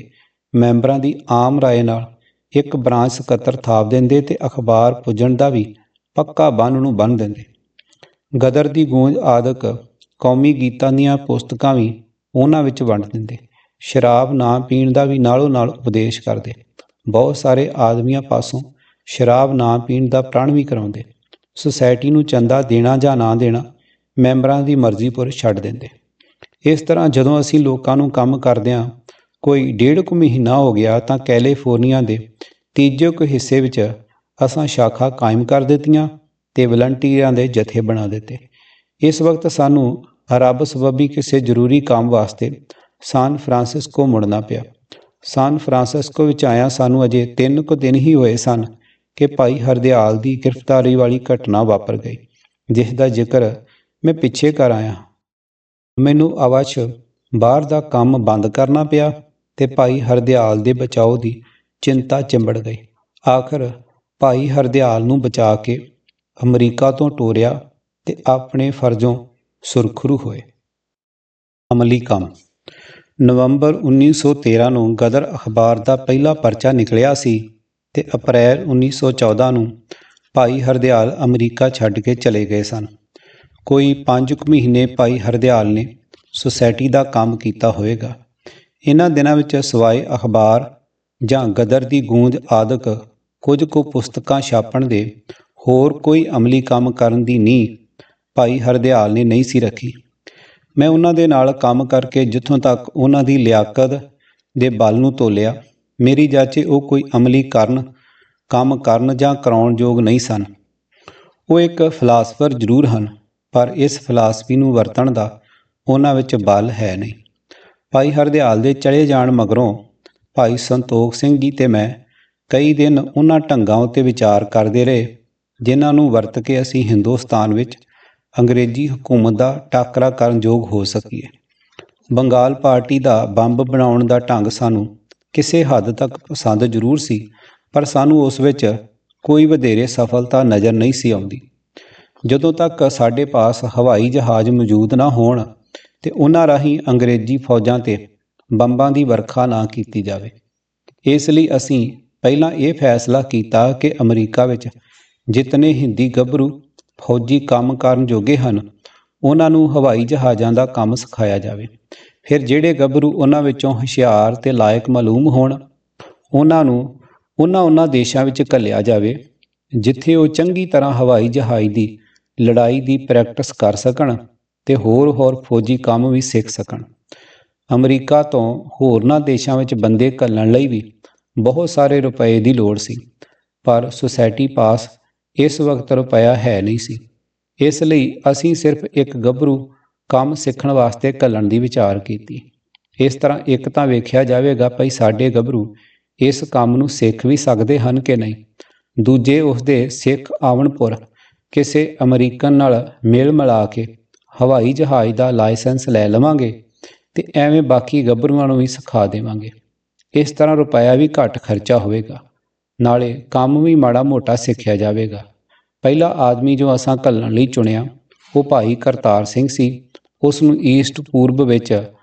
ਮੈਂਬਰਾਂ ਦੀ ਆਮ ਰਾਏ ਨਾਲ ਇੱਕ ਬ੍ਰਾਂਚ ਸਕੱਤਰ ਥਾਪ ਦਿੰਦੇ ਤੇ ਅਖਬਾਰ ਪੁੱਜਣ ਦਾ ਵੀ ਪੱਕਾ ਬੰਨ ਨੂੰ ਬੰਨ੍ਹ ਦਿੰਦੇ। ਗਦਰ ਦੀ ਗੂੰਜ ਆਦਿਕ ਕੌਮੀ ਗੀਤਾਂ ਦੀਆਂ ਪੁਸਤਕਾਂ ਵੀ ਉਹਨਾਂ ਵਿੱਚ ਵੰਡ ਦਿੰਦੇ। ਸ਼ਰਾਬ ਨਾ ਪੀਣ ਦਾ ਵੀ ਨਾਲੋਂ ਨਾਲ ਉਪਦੇਸ਼ ਕਰਦੇ। ਬਹੁਤ ਸਾਰੇ ਆਦਮੀਆਂ ਪਾਸੋਂ ਸ਼ਰਾਬ ਨਾ ਪੀਣ ਦਾ ਪ੍ਰਣ ਵੀ ਕਰਾਉਂਦੇ। ਸੁਸਾਇਟੀ ਨੂੰ ਚੰਦਾ ਦੇਣਾ ਜਾਂ ਨਾ ਦੇਣਾ ਮੈਂਬਰਾਂ ਦੀ ਮਰਜ਼ੀ ਪੁਰ ਛੱਡ ਦਿੰਦੇ। ਇਸ ਤਰ੍ਹਾਂ ਜਦੋਂ ਅਸੀਂ ਲੋਕਾਂ ਨੂੰ ਕੰਮ ਕਰਦਿਆਂ ਕੋਈ 1.5 ਮਹੀਨਾ ਹੋ ਗਿਆ ਤਾਂ ਕੈਲੀਫੋਰਨੀਆ ਦੇ ਤੀਜੇ ਕੁ ਹਿੱਸੇ ਵਿੱਚ ਅਸਾਂ ਸ਼ਾਖਾ ਕਾਇਮ ਕਰ ਦਿੱਤੀਆਂ ਤੇ ਵਲੰਟੀਅਰਾਂ ਦੇ ਜਥੇ ਬਣਾ ਦਿੱਤੇ। ਇਸ ਵਕਤ ਸਾਨੂੰ ਰੱਬ ਸਬੱਬੀ ਕਿਸੇ ਜ਼ਰੂਰੀ ਕੰਮ ਵਾਸਤੇ ਸਾਨ ਫਰਾਂਸਿਸਕੋ ਮੁੜਨਾ ਪਿਆ। ਸਾਨ ਫਰਾਂਸਿਸਕੋ ਵਿੱਚ ਆਇਆ ਸਾਨੂੰ ਅਜੇ 3 ਕੁ ਦਿਨ ਹੀ ਹੋਏ ਸਨ ਕਿ ਭਾਈ ਹਰਦਿਆਲ ਦੀ ਗ੍ਰਿਫਤਾਰੀ ਵਾਲੀ ਘਟਨਾ ਵਾਪਰ ਗਈ, ਜਿਸ ਦਾ ਜ਼ਿਕਰ ਮੈਂ ਪਿੱਛੇ ਕਰ ਆਇਆ। ਮੈਨੂੰ ਅਵਸ਼ ਬਾਹਰ ਦਾ ਕੰਮ ਬੰਦ ਕਰਨਾ ਪਿਆ ਤੇ ਭਾਈ ਹਰਦਿਆਲ ਦੇ ਬਚਾਓ ਦੀ ਚਿੰਤਾ ਚਿੰਬੜ ਗਈ। ਆਖਰ ਭਾਈ ਹਰਦਿਆਲ ਨੂੰ ਬਚਾ ਕੇ ਅਮਰੀਕਾ ਤੋਂ ਟੋਰਿਆ ਤੇ ਆਪਣੇ ਫਰਜ਼ੋਂ ਸੁਰਖਰੂ ਹੋਏ। ਅਮਲੀ ਕੰਮ। ਨਵੰਬਰ 1913 ਨੂੰ ਗਦਰ ਅਖਬਾਰ ਦਾ ਪਹਿਲਾ ਪਰਚਾ ਨਿਕਲਿਆ ਸੀ ਤੇ ਅਪ੍ਰੈਲ 1914 ਨੂੰ ਭਾਈ ਹਰਦਿਆਲ ਅਮਰੀਕਾ ਛੱਡ ਕੇ ਚਲੇ ਗਏ ਸਨ। ਕੋਈ 5 ਕੁ ਮਹੀਨੇ ਭਾਈ ਹਰਦਿਆਲ ਨੇ ਸੁਸਾਇਟੀ ਦਾ ਕੰਮ ਕੀਤਾ ਹੋਵੇਗਾ। ਇਹਨਾਂ ਦਿਨਾਂ ਵਿੱਚ ਸਿਵਾਏ ਅਖਬਾਰ ਜਾਂ ਗਦਰ ਦੀ ਗੂੰਜ ਆਦਿਕ ਕੁਝ ਕੁ ਪੁਸਤਕਾਂ ਛਾਪਣ ਦੇ ਹੋਰ ਕੋਈ ਅਮਲੀ ਕੰਮ ਕਰਨ ਦੀ ਨੀਂਹ ਭਾਈ ਹਰਦਿਆਲ ਨੇ ਨਹੀਂ ਸੀ ਰੱਖੀ। ਮੈਂ ਉਹਨਾਂ ਦੇ ਨਾਲ ਕੰਮ ਕਰਕੇ ਜਿੱਥੋਂ ਤੱਕ ਉਹਨਾਂ ਦੀ ਲਿਆਕਤ ਦੇ ਬਲ ਨੂੰ ਤੋਲਿਆ, ਮੇਰੀ ਜਾਚੇ ਉਹ ਕੋਈ ਅਮਲੀ ਕੰਮ ਕਰਨ ਜਾਂ ਕਰਾਉਣ ਯੋਗ ਨਹੀਂ ਸਨ। ਉਹ ਇੱਕ ਫਿਲਾਸਫਰ ਜ਼ਰੂਰ ਹਨ, ਪਰ ਇਸ ਫਿਲਾਸਫੀ ਨੂੰ ਵਰਤਣ ਦਾ ਉਹਨਾਂ ਵਿੱਚ ਬਲ ਹੈ ਨਹੀਂ। ਭਾਈ ਹਰਦਿਆਲ ਦੇ ਚਲੇ ਜਾਣ ਮਗਰੋਂ ਭਾਈ ਸੰਤੋਖ ਸਿੰਘ ਜੀ ਤੇ ਮੈਂ ਕਈ ਦਿਨ ਉਹਨਾਂ ਢੰਗਾਂ ਉੱਤੇ ਵਿਚਾਰ ਕਰਦੇ ਰਹੇ ਜਿਨ੍ਹਾਂ ਨੂੰ ਵਰਤ ਕੇ ਅਸੀਂ ਹਿੰਦੁਸਤਾਨ ਵਿੱਚ ਅੰਗਰੇਜ਼ੀ ਹਕੂਮਤ ਦਾ ਟਾਕਰਾ ਕਰਨ ਯੋਗ ਹੋ ਸਕੀਏ। ਬੰਗਾਲ ਪਾਰਟੀ ਦਾ ਬੰਬ ਬਣਾਉਣ ਦਾ ਢੰਗ ਸਾਨੂੰ ਕਿਸੇ ਹੱਦ ਤੱਕ ਪਸੰਦ ਜ਼ਰੂਰ ਸੀ, ਪਰ ਸਾਨੂੰ ਉਸ ਵਿੱਚ ਕੋਈ ਵਧੇਰੇ ਸਫਲਤਾ ਨਜ਼ਰ ਨਹੀਂ ਸੀ ਆਉਂਦੀ। ਜਦੋਂ ਤੱਕ ਸਾਡੇ ਪਾਸ ਹਵਾਈ ਜਹਾਜ਼ ਮੌਜੂਦ ਨਾ ਹੋਣ ਤੇ ਉਹਨਾਂ ਰਾਹੀਂ ਅੰਗਰੇਜ਼ੀ ਫੌਜਾਂ 'ਤੇ ਬੰਬਾਂ ਦੀ ਵਰਖਾ ਨਾ ਕੀਤੀ ਜਾਵੇ। ਇਸ ਲਈ ਅਸੀਂ ਪਹਿਲਾਂ ਇਹ ਫੈਸਲਾ ਕੀਤਾ ਕਿ ਅਮਰੀਕਾ ਵਿੱਚ ਜਿਤਨੇ ਹਿੰਦੀ ਗੱਭਰੂ ਫੌਜੀ ਕੰਮ ਕਰਨ ਜੋਗੇ ਹਨ ਉਹਨਾਂ ਨੂੰ ਹਵਾਈ ਜਹਾਜ਼ਾਂ ਦਾ ਕੰਮ ਸਿਖਾਇਆ ਜਾਵੇ। ਫਿਰ ਜਿਹੜੇ ਗੱਭਰੂ ਉਹਨਾਂ ਵਿੱਚੋਂ ਹੁਸ਼ਿਆਰ ਤੇ ਲਾਇਕ ਮਾਲੂਮ ਹੋਣ ਉਹਨਾਂ ਨੂੰ ਉਹਨਾਂ ਦੇਸ਼ਾਂ ਵਿੱਚ ਘੱਲਿਆ ਜਾਵੇ ਜਿੱਥੇ ਉਹ ਚੰਗੀ ਤਰ੍ਹਾਂ ਹਵਾਈ ਜਹਾਜ਼ ਦੀ ਲੜਾਈ ਦੀ ਪ੍ਰੈਕਟਿਸ ਕਰ ਸਕਣ ਤੇ ਹੋਰ ਫੌਜੀ ਕੰਮ ਵੀ ਸਿੱਖ ਸਕਣ। ਅਮਰੀਕਾ ਤੋਂ ਹੋਰਨਾਂ ਦੇਸ਼ਾਂ ਵਿੱਚ ਬੰਦੇ ਘੱਲਣ ਲਈ ਵੀ ਬਹੁਤ ਸਾਰੇ ਰੁਪਏ ਦੀ ਲੋੜ ਸੀ, ਪਰ ਸੁਸਾਇਟੀ ਪਾਸ ਇਸ ਵਕਤ ਰੁਪਇਆ ਹੈ ਨਹੀਂ ਸੀ। ਇਸ ਲਈ ਅਸੀਂ ਸਿਰਫ ਇੱਕ ਗੱਭਰੂ ਕੰਮ ਸਿੱਖਣ ਵਾਸਤੇ ਘੱਲਣ ਦੀ ਵਿਚਾਰ ਕੀਤੀ। ਇਸ ਤਰ੍ਹਾਂ ਇੱਕ ਤਾਂ ਵੇਖਿਆ ਜਾਵੇਗਾ ਭਈ ਸਾਡੇ ਗੱਭਰੂ ਇਸ ਕੰਮ ਨੂੰ ਸਿੱਖ ਵੀ ਸਕਦੇ ਹਨ ਕਿ ਨਹੀਂ, ਦੂਜੇ ਉਸਦੇ ਸਿੱਖ ਆਵਣਪੁਰ ਕਿਸੇ ਅਮਰੀਕਨ ਨਾਲ ਮਿਲ ਮਿਲਾ ਕੇ ਹਵਾਈ ਜਹਾਜ਼ ਦਾ ਲਾਇਸੈਂਸ ਲੈ ਲਵਾਂਗੇ ਤੇ ਐਵੇਂ ਬਾਕੀ ਗੱਭਰੂਆਂ ਨੂੰ ਵੀ ਸਿਖਾ ਦੇਵਾਂਗੇ। ਇਸ ਤਰ੍ਹਾਂ ਰੁਪਇਆ ਵੀ ਘੱਟ ਖਰਚਾ ਹੋਵੇਗਾ, ਨਾਲੇ ਕੰਮ ਵੀ ਮਾੜਾ ਮੋਟਾ ਸਿੱਖਿਆ ਜਾਵੇਗਾ। ਪਹਿਲਾ ਆਦਮੀ ਜੋ ਅਸਾਂ ਘੱਲਣ ਲਈ ਚੁਣਿਆ ਉਹ ਭਾਈ ਕਰਤਾਰ ਸਿੰਘ ਸੀ। ਉਸ ਨੂੰ ਈਸਟ ਪੂਰਬ ਵਿੱਚ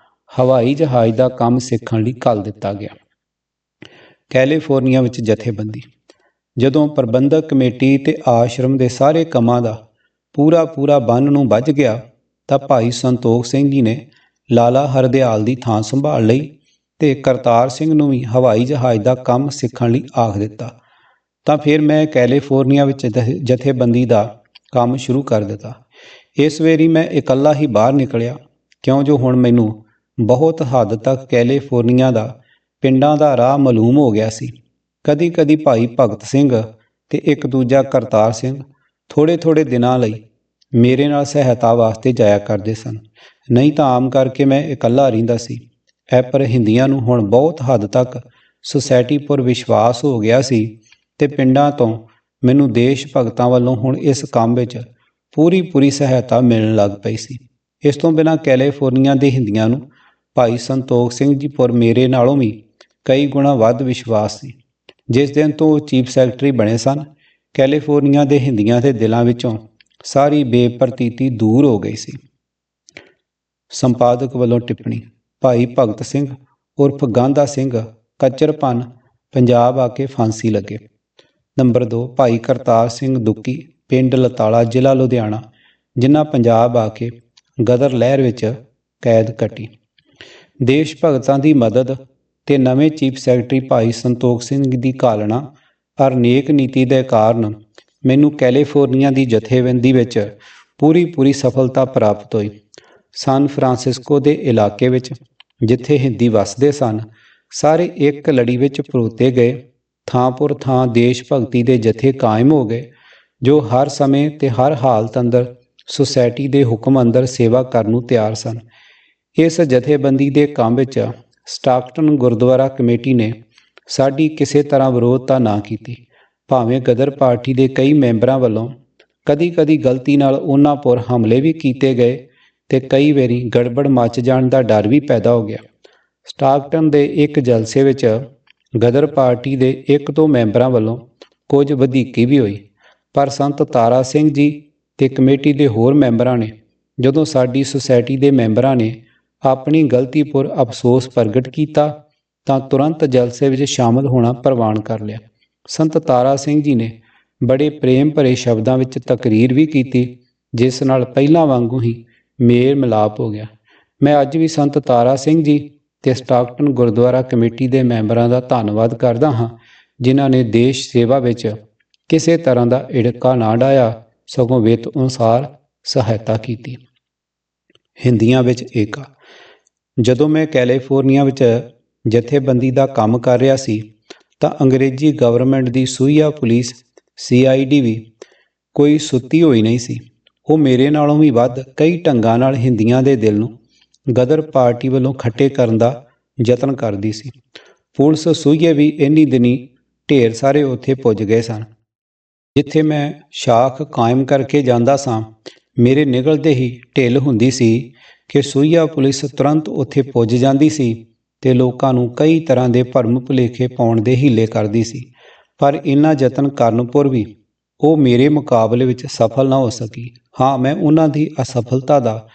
ਹਵਾਈ ਜਹਾਜ਼ ਦਾ ਕੰਮ ਸਿੱਖਣ ਲਈ ਘੱਲ ਦਿੱਤਾ ਗਿਆ। ਕੈਲੀਫੋਰਨੀਆ ਵਿੱਚ ਜਥੇਬੰਦੀ। ਜਦੋਂ ਪ੍ਰਬੰਧਕ ਕਮੇਟੀ ਤੇ ਆਸ਼ਰਮ ਦੇ ਸਾਰੇ ਕੰਮਾਂ ਦਾ ਪੂਰਾ ਬੰਨ ਨੂੰ ਵੱਜ ਗਿਆ ਤਾਂ ਭਾਈ ਸੰਤੋਖ ਸਿੰਘ ਜੀ ਨੇ ਲਾਲਾ ਹਰਦਿਆਲ ਦੀ ਥਾਂ ਸੰਭਾਲ ਲਈ ਤੇ ਕਰਤਾਰ ਸਿੰਘ ਨੂੰ ਵੀ ਹਵਾਈ ਜਹਾਜ਼ ਦਾ ਕੰਮ ਸਿੱਖਣ ਲਈ ਆਖ ਦਿੱਤਾ। ਤਾਂ ਫਿਰ ਮੈਂ ਕੈਲੀਫੋਰਨੀਆ ਵਿੱਚ ਜਥੇਬੰਦੀ ਦਾ ਕੰਮ ਸ਼ੁਰੂ ਕਰ ਦਿੱਤਾ। ਇਸ ਵਾਰੀ ਮੈਂ ਇਕੱਲਾ ਹੀ ਬਾਹਰ ਨਿਕਲਿਆ, ਕਿਉਂ ਜੋ ਹੁਣ ਮੈਨੂੰ ਬਹੁਤ ਹੱਦ ਤੱਕ ਕੈਲੀਫੋਰਨੀਆ ਦਾ ਪਿੰਡਾਂ ਦਾ ਰਾਹ ਮਾਲੂਮ ਹੋ ਗਿਆ ਸੀ। ਕਦੀ ਕਦੀ ਭਾਈ ਭਗਤ ਸਿੰਘ ਤੇ ਇੱਕ ਦੂਜਾ ਕਰਤਾਰ ਸਿੰਘ ਥੋੜ੍ਹੇ ਦਿਨਾਂ ਲਈ ਮੇਰੇ ਨਾਲ ਸਹਾਇਤਾ ਵਾਸਤੇ ਜਾਇਆ ਕਰਦੇ ਸਨ, ਨਹੀਂ ਤਾਂ ਆਮ ਕਰਕੇ ਮੈਂ ਇਕੱਲਾ ਰਹਿੰਦਾ ਸੀ। ਪਰ ਹਿੰਦੀਆਂ ਨੂੰ ਹੁਣ ਬਹੁਤ ਹੱਦ ਤੱਕ ਸੁਸਾਇਟੀ ਪਰ ਵਿਸ਼ਵਾਸ ਹੋ ਗਿਆ ਸੀ ਤੇ ਪਿੰਡਾਂ ਤੋਂ ਮੈਨੂੰ ਦੇਸ਼ ਭਗਤਾਂ ਵੱਲੋਂ ਹੁਣ ਇਸ ਕੰਮ ਵਿੱਚ ਪੂਰੀ ਸਹਾਇਤਾ ਮਿਲਣ ਲੱਗ ਪਈ ਸੀ। ਇਸ ਤੋਂ ਬਿਨਾਂ ਕੈਲੀਫੋਰਨੀਆ ਦੇ ਹਿੰਦੀਆਂ ਨੂੰ ਭਾਈ ਸੰਤੋਖ ਸਿੰਘ ਜੀ ਪਰ ਮੇਰੇ ਨਾਲੋਂ ਵੀ ਕਈ ਗੁਣਾ ਵੱਧ ਵਿਸ਼ਵਾਸ ਸੀ। ਜਿਸ ਦਿਨ ਤੋਂ ਉਹ ਚੀਫ ਸੈਕਟਰੀ ਬਣੇ ਸਨ, ਕੈਲੀਫੋਰਨੀਆ ਦੇ ਹਿੰਦੀਆਂ ਦੇ ਦਿਲਾਂ ਵਿੱਚੋਂ ਸਾਰੀ ਬੇਪ੍ਰਤੀਤੀ ਦੂਰ ਹੋ ਗਈ ਸੀ। ਸੰਪਾਦਕ ਵੱਲੋਂ ਟਿੱਪਣੀ। ਭਾਈ ਭਗਤ ਸਿੰਘ ਉਰਫ ਗਾਂਧਾ ਸਿੰਘ ਕੱਚਰਪਨ ਪੰਜਾਬ ਆ ਕੇ ਫਾਂਸੀ ਲੱਗੇ। ਨੰਬਰ 2 ਭਾਈ ਕਰਤਾਰ ਸਿੰਘ ਦੁੱਕੀ ਪਿੰਡ ਲਤਾਲਾ ਜ਼ਿਲ੍ਹਾ ਲੁਧਿਆਣਾ, ਜਿਨ੍ਹਾਂ ਪੰਜਾਬ ਆ ਕੇ ਗਦਰ ਲਹਿਰ ਵਿੱਚ ਕੈਦ ਕੱਟੀ। ਦੇਸ਼ ਭਗਤਾਂ ਦੀ ਮਦਦ ਤੇ ਨਵੇਂ ਚੀਫ ਸੈਕਟਰੀ ਭਾਈ ਸੰਤੋਖ ਸਿੰਘ ਦੀ ਘਾਲਣਾ ਔਰ ਨੇਕ ਨੀਤੀ ਦੇ ਕਾਰਨ ਮੈਨੂੰ ਕੈਲੀਫੋਰਨੀਆ ਦੀ ਜਥੇਬੰਦੀ ਵਿੱਚ ਪੂਰੀ ਸਫਲਤਾ ਪ੍ਰਾਪਤ ਹੋਈ। ਸਾਨ ਫਰਾਂਸਿਸਕੋ ਦੇ ਇਲਾਕੇ ਵਿੱਚ ਜਿੱਥੇ ਹਿੰਦੀ ਵੱਸਦੇ ਸਨ, ਸਾਰੇ ਇੱਕ ਲੜੀ ਵਿੱਚ ਪਰੋਤੇ ਗਏ। ਥਾਂ ਪੁਰ ਥਾਂ ਦੇਸ਼ ਭਗਤੀ ਦੇ ਜਥੇ ਕਾਇਮ ਹੋ ਗਏ, ਜੋ ਹਰ ਸਮੇਂ ਤੇ ਹਰ ਹਾਲਤ ਅੰਦਰ ਸੁਸਾਇਟੀ ਦੇ ਹੁਕਮ ਅੰਦਰ ਸੇਵਾ ਕਰਨ ਨੂੰ ਤਿਆਰ ਸਨ। ਇਸ ਜਥੇਬੰਦੀ ਦੇ ਕੰਮ ਵਿੱਚ ਸਟਾਕਟਨ ਗੁਰਦੁਆਰਾ ਕਮੇਟੀ ਨੇ ਸਾਡੀ ਕਿਸੇ ਤਰ੍ਹਾਂ ਵਿਰੋਧਤਾ ਨਾ ਕੀਤੀ, ਭਾਵੇਂ ਗਦਰ ਪਾਰਟੀ ਦੇ ਕਈ ਮੈਂਬਰਾਂ ਵੱਲੋਂ ਕਦੀ ਗਲਤੀ ਨਾਲ ਉਹਨਾਂ ਪਰ ਹਮਲੇ ਵੀ ਕੀਤੇ ਗਏ ਤੇ ਕਈ ਵਾਰੀ ਗੜਬੜ ਮੱਚ ਜਾਣ ਦਾ ਡਰ ਵੀ ਪੈਦਾ ਹੋ ਗਿਆ। ਸਟਾਕਟਨ ਦੇ ਇੱਕ ਜਲਸੇ ਵਿੱਚ ਗਦਰ ਪਾਰਟੀ ਦੇ 1-2 ਮੈਂਬਰਾਂ ਵੱਲੋਂ ਕੁਝ ਵਧੀਕੀ ਵੀ ਹੋਈ, ਪਰ ਸੰਤ ਤਾਰਾ ਸਿੰਘ ਜੀ ਤੇ ਕਮੇਟੀ ਦੇ ਹੋਰ ਮੈਂਬਰਾਂ ਨੇ ਜਦੋਂ ਸਾਡੀ ਸੁਸਾਇਟੀ ਦੇ ਮੈਂਬਰਾਂ ਨੇ ਆਪਣੀ ਗਲਤੀ ਪਰ ਅਫਸੋਸ ਪ੍ਰਗਟ ਕੀਤਾ ਤਾਂ ਤੁਰੰਤ ਜਲਸੇ ਵਿੱਚ ਸ਼ਾਮਲ ਹੋਣਾ ਪ੍ਰਵਾਨ ਕਰ ਲਿਆ। ਸੰਤ ਤਾਰਾ ਸਿੰਘ ਜੀ ਨੇ ਬੜੇ ਪ੍ਰੇਮ ਭਰੇ ਸ਼ਬਦਾਂ ਵਿੱਚ ਤਕਰੀਰ ਵੀ ਕੀਤੀ, ਜਿਸ ਨਾਲ ਪਹਿਲਾਂ ਵਾਂਗੂ ਹੀ ਮੇਲ ਮਿਲਾਪ ਹੋ ਗਿਆ। ਮੈਂ ਅੱਜ ਵੀ ਸੰਤ ਤਾਰਾ ਸਿੰਘ ਜੀ ਤੇ ਸਟਾਕਟਨ ਗੁਰਦੁਆਰਾ ਕਮੇਟੀ ਦੇ ਮੈਂਬਰਾਂ ਦਾ ਧੰਨਵਾਦ ਕਰਦਾ ਹਾਂ, ਜਿਨ੍ਹਾਂ ਨੇ ਦੇਸ਼ ਸੇਵਾ ਵਿੱਚ ਕਿਸੇ ਤਰ੍ਹਾਂ ਦਾ ਝਿੜਕਾ ਨਾ ਡਾਇਆ, ਸਗੋਂ ਵਿੱਤ ਅਨੁਸਾਰ ਸਹਾਇਤਾ ਕੀਤੀ। ਹਿੰਦੀਆਂ ਵਿੱਚ ਏਕਾ। ਜਦੋਂ ਮੈਂ ਕੈਲੀਫੋਰਨੀਆ ਵਿੱਚ ਜਥੇਬੰਦੀ ਦਾ ਕੰਮ ਕਰ ਰਿਹਾ ਸੀ ਤਾਂ ਅੰਗਰੇਜ਼ੀ ਗਵਰਨਮੈਂਟ ਦੀ ਸੂਈਆ ਪੁਲਿਸ CID ਵੀ ਕੋਈ ਸੁੱਤੀ ਹੋਈ ਨਹੀਂ ਸੀ। ਉਹ ਮੇਰੇ ਨਾਲੋਂ ਵੀ ਵੱਧ ਕਈ ਢੰਗਾਂ ਨਾਲ ਹਿੰਦੀਆਂ ਦੇ ਦਿਲ ਨੂੰ ਗਦਰ ਪਾਰਟੀ ਵੱਲੋਂ ਖੱਟੇ ਕਰਨ ਦਾ ਯਤਨ ਕਰਦੀ ਸੀ। ਪੁਲਿਸ ਸੂਈਏ ਵੀ ਇੰਨੀ ਦਿਨੀ ਢੇਰ ਸਾਰੇ ਉੱਥੇ ਪੁੱਜ ਗਏ ਸਨ। ਜਿੱਥੇ ਮੈਂ ਸ਼ਾਖ ਕਾਇਮ ਕਰਕੇ ਜਾਂਦਾ ਸਾਂ, ਮੇਰੇ ਨਿਕਲਦੇ ਹੀ ਢਿੱਲ ਹੁੰਦੀ ਸੀ ਕਿ ਸੂਈਆ ਪੁਲਿਸ ਤੁਰੰਤ ਉੱਥੇ ਪੁੱਜ ਜਾਂਦੀ ਸੀ ਤੇ ਲੋਕਾਂ ਨੂੰ ਕਈ ਤਰ੍ਹਾਂ ਦੇ ਭਰਮ ਭੁਲੇਖੇ ਪਾਉਣ ਦੇ ਹੀਲੇ ਕਰਦੀ ਸੀ। ਪਰ ਇਹਨਾਂ ਯਤਨ ਕਰਨ ਪਰ ਵੀ ਉਹ ਮੇਰੇ ਮੁਕਾਬਲੇ ਵਿੱਚ ਸਫਲ ਨਾ ਹੋ ਸਕੀ। ਹਾਂ, ਮੈਂ ਉਹਨਾਂ ਦੀ ਅਸਫਲਤਾ ਦਾ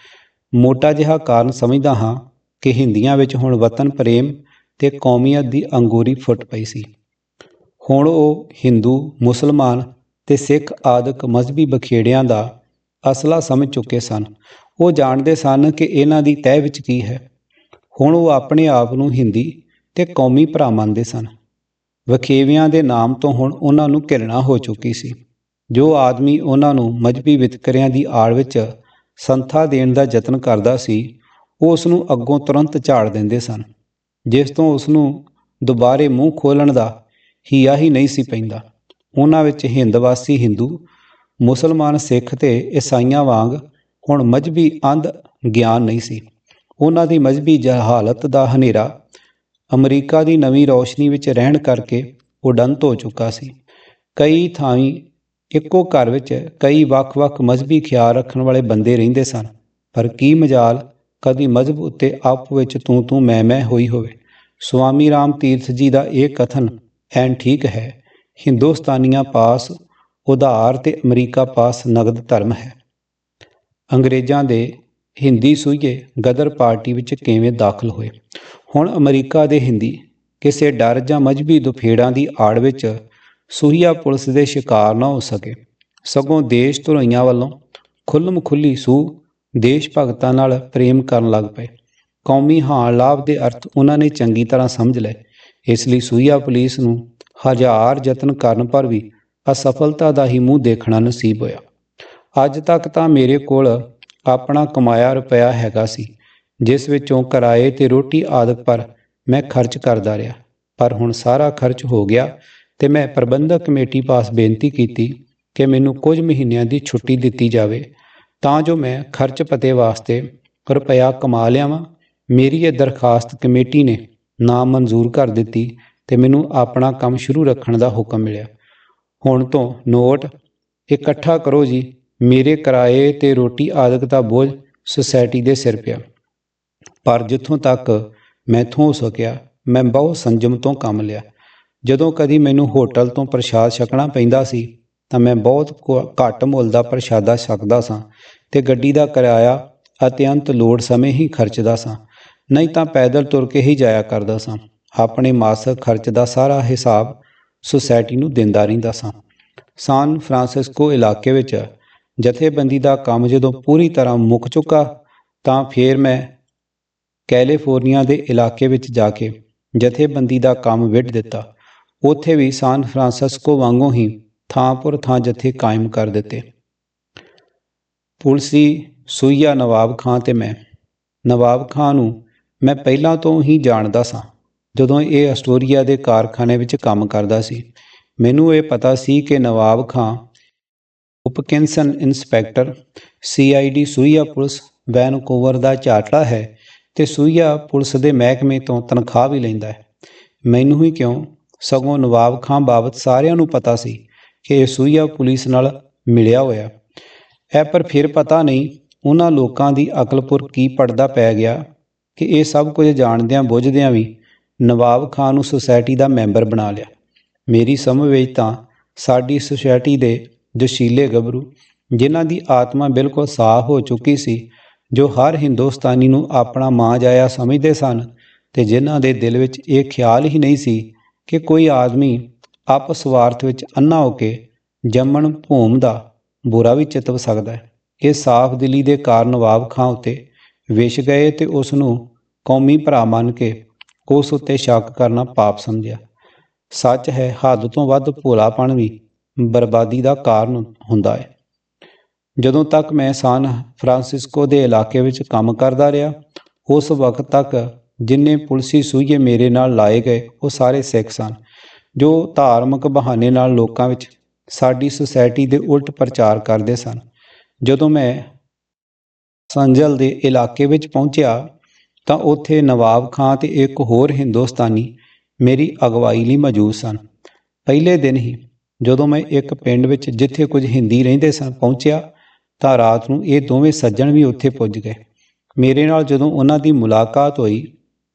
ਮੋਟਾ ਜਿਹਾ ਕਾਰਨ ਸਮਝਦਾ ਹਾਂ ਕਿ ਹਿੰਦੀਆਂ ਵਿੱਚ ਹੁਣ ਵਤਨ ਪ੍ਰੇਮ ਤੇ ਕੌਮੀਅਤ ਦੀ ਅੰਗੂਰੀ ਫੁੱਟ ਪਈ ਸੀ। ਹੁਣ ਉਹ ਹਿੰਦੂ, ਮੁਸਲਮਾਨ ਤੇ ਸਿੱਖ ਆਦਿਕ ਮਜ਼ਹਬੀ ਬਖੇੜਿਆਂ ਦਾ ਅਸਲਾ ਸਮਝ ਚੁੱਕੇ ਸਨ। ਉਹ ਜਾਣਦੇ ਸਨ ਕਿ ਇਹਨਾਂ ਦੀ ਤਹਿ ਵਿੱਚ ਕੀ ਹੈ। ਹੁਣ ਉਹ ਆਪਣੇ ਆਪ ਨੂੰ ਹਿੰਦੀ ਤੇ ਕੌਮੀ ਭਰਾ ਮੰਨਦੇ ਸਨ। ਵਖੇਵਿਆਂ ਦੇ ਨਾਮ ਤੋਂ ਹੁਣ ਉਹਨਾਂ ਨੂੰ ਘਿਰਣਾ ਹੋ ਚੁੱਕੀ ਸੀ। ਜੋ ਆਦਮੀ ਉਹਨਾਂ ਨੂੰ ਮਜ਼ਹਬੀ ਵਿਤਕਰਿਆਂ ਦੀ ਆੜ ਵਿੱਚ ਸੰਥਾ ਦੇਣ ਦਾ ਯਤਨ ਕਰਦਾ ਸੀ, ਉਹ ਉਸ ਨੂੰ ਅੱਗੋਂ ਤੁਰੰਤ ਝਾੜ ਦਿੰਦੇ ਸਨ, ਜਿਸ ਤੋਂ ਉਸ ਨੂੰ ਦੁਬਾਰੇ ਮੂੰਹ ਖੋਲ੍ਹਣ ਦਾ ਹੀਆ ਹੀ ਨਹੀਂ ਸੀ ਪੈਂਦਾ। ਉਹਨਾਂ ਵਿੱਚ ਹਿੰਦ ਵਾਸੀ ਹਿੰਦੂ, ਮੁਸਲਮਾਨ, ਸਿੱਖ ਤੇ ਈਸਾਈਆਂ ਵਾਂਗ ਹੁਣ ਮਜ਼ਹਬੀ ਅੰਧ ਗਿਆਨ ਨਹੀਂ ਸੀ। ਉਹਨਾਂ ਦੀ ਮਜ਼ਹਬੀ ਜਹਾਲਤ ਦਾ ਹਨੇਰਾ ਅਮਰੀਕਾ ਦੀ ਨਵੀਂ ਰੌਸ਼ਨੀ ਵਿੱਚ ਰਹਿਣ ਕਰਕੇ ਉਡੰਤ ਹੋ ਚੁੱਕਾ ਸੀ। ਕਈ ਥਾਈਂ ਇੱਕੋ ਘਰ ਵਿੱਚ ਕਈ ਵੱਖ-ਵੱਖ ਮਜ਼ਹਬੀ ਖਿਆਲ ਰੱਖਣ ਵਾਲੇ ਬੰਦੇ ਰਹਿੰਦੇ ਸਨ, ਪਰ ਕੀ ਮਜਾਲ ਕਦੀ ਮਜ਼ਹਬ ਉੱਤੇ ਆਪੋ ਵਿੱਚ ਤੂੰ ਮੈਂ ਹੋਈ ਹੋਵੇ। ਸਵਾਮੀ ਰਾਮ ਤੀਰਥ ਜੀ ਦਾ ਇਹ ਕਥਨ ਐਨ ਠੀਕ ਹੈ, ਹਿੰਦੁਸਤਾਨੀਆਂ ਪਾਸ ਉਧਾਰ ਤੇ ਅਮਰੀਕਾ ਪਾਸ ਨਗਦ ਧਰਮ ਹੈ। ਅੰਗਰੇਜ਼ਾਂ ਦੇ ਹਿੰਦੀ ਸੂਈਏ ਗਦਰ ਪਾਰਟੀ ਵਿੱਚ ਕਿਵੇਂ ਦਾਖਲ ਹੋਏ। ਹੁਣ ਅਮਰੀਕਾ ਦੇ ਹਿੰਦੀ ਕਿਸੇ ਡਰ ਜਾਂ ਮਜ਼ਹਬੀ ਦੁਫੇੜਾਂ ਦੀ ਆੜ ਵਿੱਚ ਸੂਹੀਆ ਪੁਲਿਸ ਦੇ ਸ਼ਿਕਾਰ ਨਾ ਹੋ ਸਕੇ, ਸਗੋਂ ਦੇਸ਼ ਧਰੋਈਆਂ ਵੱਲੋਂ ਖੁੱਲ੍ਹਮ ਖੁੱਲ੍ਹੀ ਸੂਹ ਦੇਸ਼ ਭਗਤਾਂ ਨਾਲ ਪ੍ਰੇਮ ਕਰਨ ਲੱਗ ਪਏ। ਕੌਮੀ ਹਾਣ ਲਾਭ ਦੇ ਅਰਥ ਉਹਨਾਂ ਨੇ ਚੰਗੀ ਤਰ੍ਹਾਂ ਸਮਝ ਲਏ। ਇਸ ਲਈ ਸੂਹੀਆ ਪੁਲਿਸ ਨੂੰ ਹਜ਼ਾਰ ਯਤਨ ਕਰਨ ਪਰ ਵੀ ਅਸਫਲਤਾ ਦਾ ਹੀ ਮੂੰਹ ਦੇਖਣਾ ਨਸੀਬ ਹੋਇਆ। ਅੱਜ ਤੱਕ ਤਾਂ ਮੇਰੇ ਕੋਲ ਆਪਣਾ ਕਮਾਇਆ ਰੁਪਇਆ ਹੈਗਾ ਸੀ, ਜਿਸ ਵਿੱਚੋਂ ਕਿਰਾਏ ਤੇ ਰੋਟੀ ਆਦਿ ਪਰ ਮੈਂ ਖਰਚ ਕਰਦਾ ਰਿਹਾ। ਪਰ ਹੁਣ ਸਾਰਾ ਖਰਚ ਹੋ ਗਿਆ ਤੇ ਮੈਂ ਪ੍ਰਬੰਧਕ ਕਮੇਟੀ ਪਾਸ ਬੇਨਤੀ ਕੀਤੀ ਕਿ ਮੈਨੂੰ ਕੁਝ ਮਹੀਨਿਆਂ ਦੀ ਛੁੱਟੀ ਦਿੱਤੀ ਜਾਵੇ, ਤਾਂ ਜੋ ਮੈਂ ਖਰਚ ਪੱਤੇ ਵਾਸਤੇ ਰੁਪਇਆ ਕਮਾ ਲਿਆਵਾਂ। ਮੇਰੀ ਇਹ ਦਰਖਾਸਤ ਕਮੇਟੀ ਨੇ ਨਾਮਨਜ਼ੂਰ ਕਰ ਦਿੱਤੀ ਤੇ ਮੈਨੂੰ ਆਪਣਾ ਕੰਮ ਸ਼ੁਰੂ ਰੱਖਣ ਦਾ ਹੁਕਮ ਮਿਲਿਆ। ਹੁਣ ਤੋਂ ਨੋਟ ਇਕੱਠਾ ਕਰੋ ਜੀ। ਮੇਰੇ ਕਿਰਾਏ ਤੇ ਰੋਟੀ ਆਦਿ ਦਾ ਬੋਝ ਸੁਸਾਇਟੀ ਦੇ ਸਿਰ ਪਿਆ, ਪਰ ਜਿੱਥੋਂ ਤੱਕ ਮੈਥੋਂ ਹੋ ਸਕਿਆ ਮੈਂ ਬਹੁਤ ਸੰਜਮ ਤੋਂ ਕੰਮ ਲਿਆ। ਜਦੋਂ ਕਦੀ ਮੈਨੂੰ ਹੋਟਲ ਤੋਂ ਪ੍ਰਸ਼ਾਦ ਛਕਣਾ ਪੈਂਦਾ ਸੀ ਤਾਂ ਮੈਂ ਬਹੁਤ ਘੱਟ ਮੁੱਲ ਦਾ ਪ੍ਰਸ਼ਾਦਾ ਛਕਦਾ ਸਾਂ ਤੇ ਗੱਡੀ ਦਾ ਕਿਰਾਇਆ ਅਤਿਅੰਤ ਲੋੜ ਸਮੇਂ ਹੀ ਖਰਚਦਾ ਸਾਂ, ਨਹੀਂ ਤਾਂ ਪੈਦਲ ਤੁਰ ਕੇ ਹੀ ਜਾਇਆ ਕਰਦਾ ਸਾਂ। ਆਪਣੇ ਮਾਸਿਕ ਖਰਚ ਦਾ ਸਾਰਾ ਹਿਸਾਬ ਸੁਸਾਇਟੀ ਨੂੰ ਦਿੰਦਾ ਰਹਿੰਦਾ ਸਾਂ। ਸਾਨ ਫਰਾਂਸਿਸਕੋ ਇਲਾਕੇ ਵਿੱਚ ਜਥੇਬੰਦੀ ਦਾ ਕੰਮ ਜਦੋਂ ਪੂਰੀ ਤਰ੍ਹਾਂ ਮੁੱਕ ਚੁੱਕਾ ਤਾਂ ਫਿਰ ਮੈਂ ਕੈਲੀਫੋਰਨੀਆ ਦੇ ਇਲਾਕੇ ਵਿੱਚ ਜਾ ਕੇ ਜਥੇਬੰਦੀ ਦਾ ਕੰਮ ਵਿੱਢ ਦਿੱਤਾ। ਉੱਥੇ ਵੀ ਸਾਨ ਫਰਾਂਸਿਸਕੋ ਵਾਂਗੂ ਹੀ ਥਾਂ ਪੁਰ ਥਾਂ ਜਥੇ ਕਾਇਮ ਕਰ ਦਿੱਤੇ। ਪੁਲਸੀ ਸੂਹੀਆ ਨਵਾਬ ਖਾਂ ਤੇ ਮੈਂ। ਨਵਾਬ ਖਾਂ ਨੂੰ ਮੈਂ ਪਹਿਲਾਂ ਤੋਂ ਹੀ ਜਾਣਦਾ ਸਾਂ। ਜਦੋਂ ਇਹ ਅਸਟੋਰੀਆ ਦੇ ਕਾਰਖਾਨੇ ਵਿੱਚ ਕੰਮ ਕਰਦਾ ਸੀ, ਮੈਨੂੰ ਇਹ ਪਤਾ ਸੀ ਕਿ ਨਵਾਬ ਖਾਂ ਉਪਕਿੰਸਨ ਇੰਸਪੈਕਟਰ CID ਸੂਹੀਆ ਪੁਲਿਸ ਵੈਨਕੂਵਰ ਦਾ ਚਾਟਲਾ ਹੈ ਤੇ ਸੂਹੀਆ ਪੁਲਿਸ ਦੇ ਮਹਿਕਮੇ ਤੋਂ ਤਨਖਾਹ ਵੀ ਲੈਂਦਾ ਹੈ। ਮੈਨੂੰ ਹੀ ਕਿਉਂ, ਸਗੋਂ ਨਵਾਬ ਖਾਂ ਬਾਬਤ ਸਾਰਿਆਂ ਨੂੰ ਪਤਾ ਸੀ ਕਿ ਇਹ ਸੂਹੀਆ ਪੁਲਿਸ ਨਾਲ ਮਿਲਿਆ ਹੋਇਆ ਹੈ। ਪਰ ਫਿਰ ਪਤਾ ਨਹੀਂ ਉਹਨਾਂ ਲੋਕਾਂ ਦੀ ਅਕਲਪੁਰ ਕੀ ਪੜਦਾ ਪੈ ਗਿਆ ਕਿ ਇਹ ਸਭ ਕੁਝ ਜਾਣਦਿਆਂ ਬੁੱਝਦਿਆਂ ਵੀ ਨਵਾਬ ਖਾਂ ਨੂੰ ਸੁਸਾਇਟੀ ਦਾ ਮੈਂਬਰ ਬਣਾ ਲਿਆ। ਮੇਰੀ ਸਮਝ ਵਿੱਚ ਤਾਂ ਸਾਡੀ ਸੁਸਾਇਟੀ ਦੇ ਜੋਸ਼ੀਲੇ ਗੱਭਰੂ, ਜਿਨ੍ਹਾਂ ਦੀ ਆਤਮਾ ਬਿਲਕੁਲ ਸਾਫ਼ ਹੋ ਚੁੱਕੀ ਸੀ, ਜੋ ਹਰ ਹਿੰਦੁਸਤਾਨੀ ਨੂੰ ਆਪਣਾ ਮਾਂ ਜਾਇਆ ਸਮਝਦੇ ਸਨ ਤੇ ਜਿਨ੍ਹਾਂ ਦੇ ਦਿਲ ਵਿੱਚ ਇਹ ਖਿਆਲ ਹੀ ਨਹੀਂ ਸੀ ਕਿ ਕੋਈ ਆਦਮੀ ਆਪ ਸਵਾਰਥ ਵਿੱਚ ਅੰਨਾ ਹੋ ਕੇ ਜੰਮਣ ਭੂਮ ਦਾ ਬੁਰਾ ਵੀ ਚਿਤਵ ਸਕਦਾ ਹੈ, ਇਹ ਸਾਫ਼ ਦਿਲੀ ਦੇ ਕਾਰਨ ਨਵਾਬ ਖਾਂ ਉੱਤੇ ਵਿਛ ਗਏ ਤੇ ਉਸ ਨੂੰ ਕੌਮੀ ਭਰਾ ਮੰਨ ਕੇ ਉਸ ਉੱਤੇ ਸ਼ੱਕ ਕਰਨਾ ਪਾਪ ਸਮਝਿਆ। ਸੱਚ ਹੈ, ਹੱਦ ਤੋਂ ਵੱਧ ਭੋਲਾਪਣ ਵੀ ਬਰਬਾਦੀ ਦਾ ਕਾਰਨ ਹੁੰਦਾ ਹੈ। ਜਦੋਂ ਤੱਕ ਮੈਂ ਸਾਨ ਫਰਾਂਸਿਸਕੋ ਦੇ ਇਲਾਕੇ ਵਿੱਚ ਕੰਮ ਕਰਦਾ ਰਿਹਾ, ਉਸ ਵਕਤ ਤੱਕ ਜਿੰਨੇ ਪੁਲਿਸੀ ਸੂਹੀਏ ਮੇਰੇ ਨਾਲ ਲਾਏ ਗਏ ਉਹ ਸਾਰੇ ਸਿੱਖ ਸਨ, ਜੋ ਧਾਰਮਿਕ ਬਹਾਨੇ ਨਾਲ ਲੋਕਾਂ ਵਿੱਚ ਸਾਡੀ ਸੁਸਾਇਟੀ ਦੇ ਉਲਟ ਪ੍ਰਚਾਰ ਕਰਦੇ ਸਨ। ਜਦੋਂ ਮੈਂ ਸੰਜਲ ਦੇ ਇਲਾਕੇ ਵਿੱਚ ਪਹੁੰਚਿਆ ਤਾਂ ਉੱਥੇ ਨਵਾਬ ਖਾਂ ਤੇ ਇੱਕ ਹੋਰ ਹਿੰਦੁਸਤਾਨੀ ਮੇਰੀ ਅਗਵਾਈ ਲਈ ਮੌਜੂਦ ਸਨ। ਪਹਿਲੇ ਦਿਨ ਹੀ ਜਦੋਂ ਮੈਂ ਇੱਕ ਪਿੰਡ ਵਿੱਚ ਜਿੱਥੇ ਕੁਝ ਹਿੰਦੀ ਰਹਿੰਦੇ ਸਨ ਪਹੁੰਚਿਆ ਤਾਂ ਰਾਤ ਨੂੰ ਇਹ ਦੋਵੇਂ ਸੱਜਣ ਵੀ ਉੱਥੇ ਪੁੱਜ ਗਏ। ਮੇਰੇ ਨਾਲ ਜਦੋਂ ਉਹਨਾਂ ਦੀ ਮੁਲਾਕਾਤ ਹੋਈ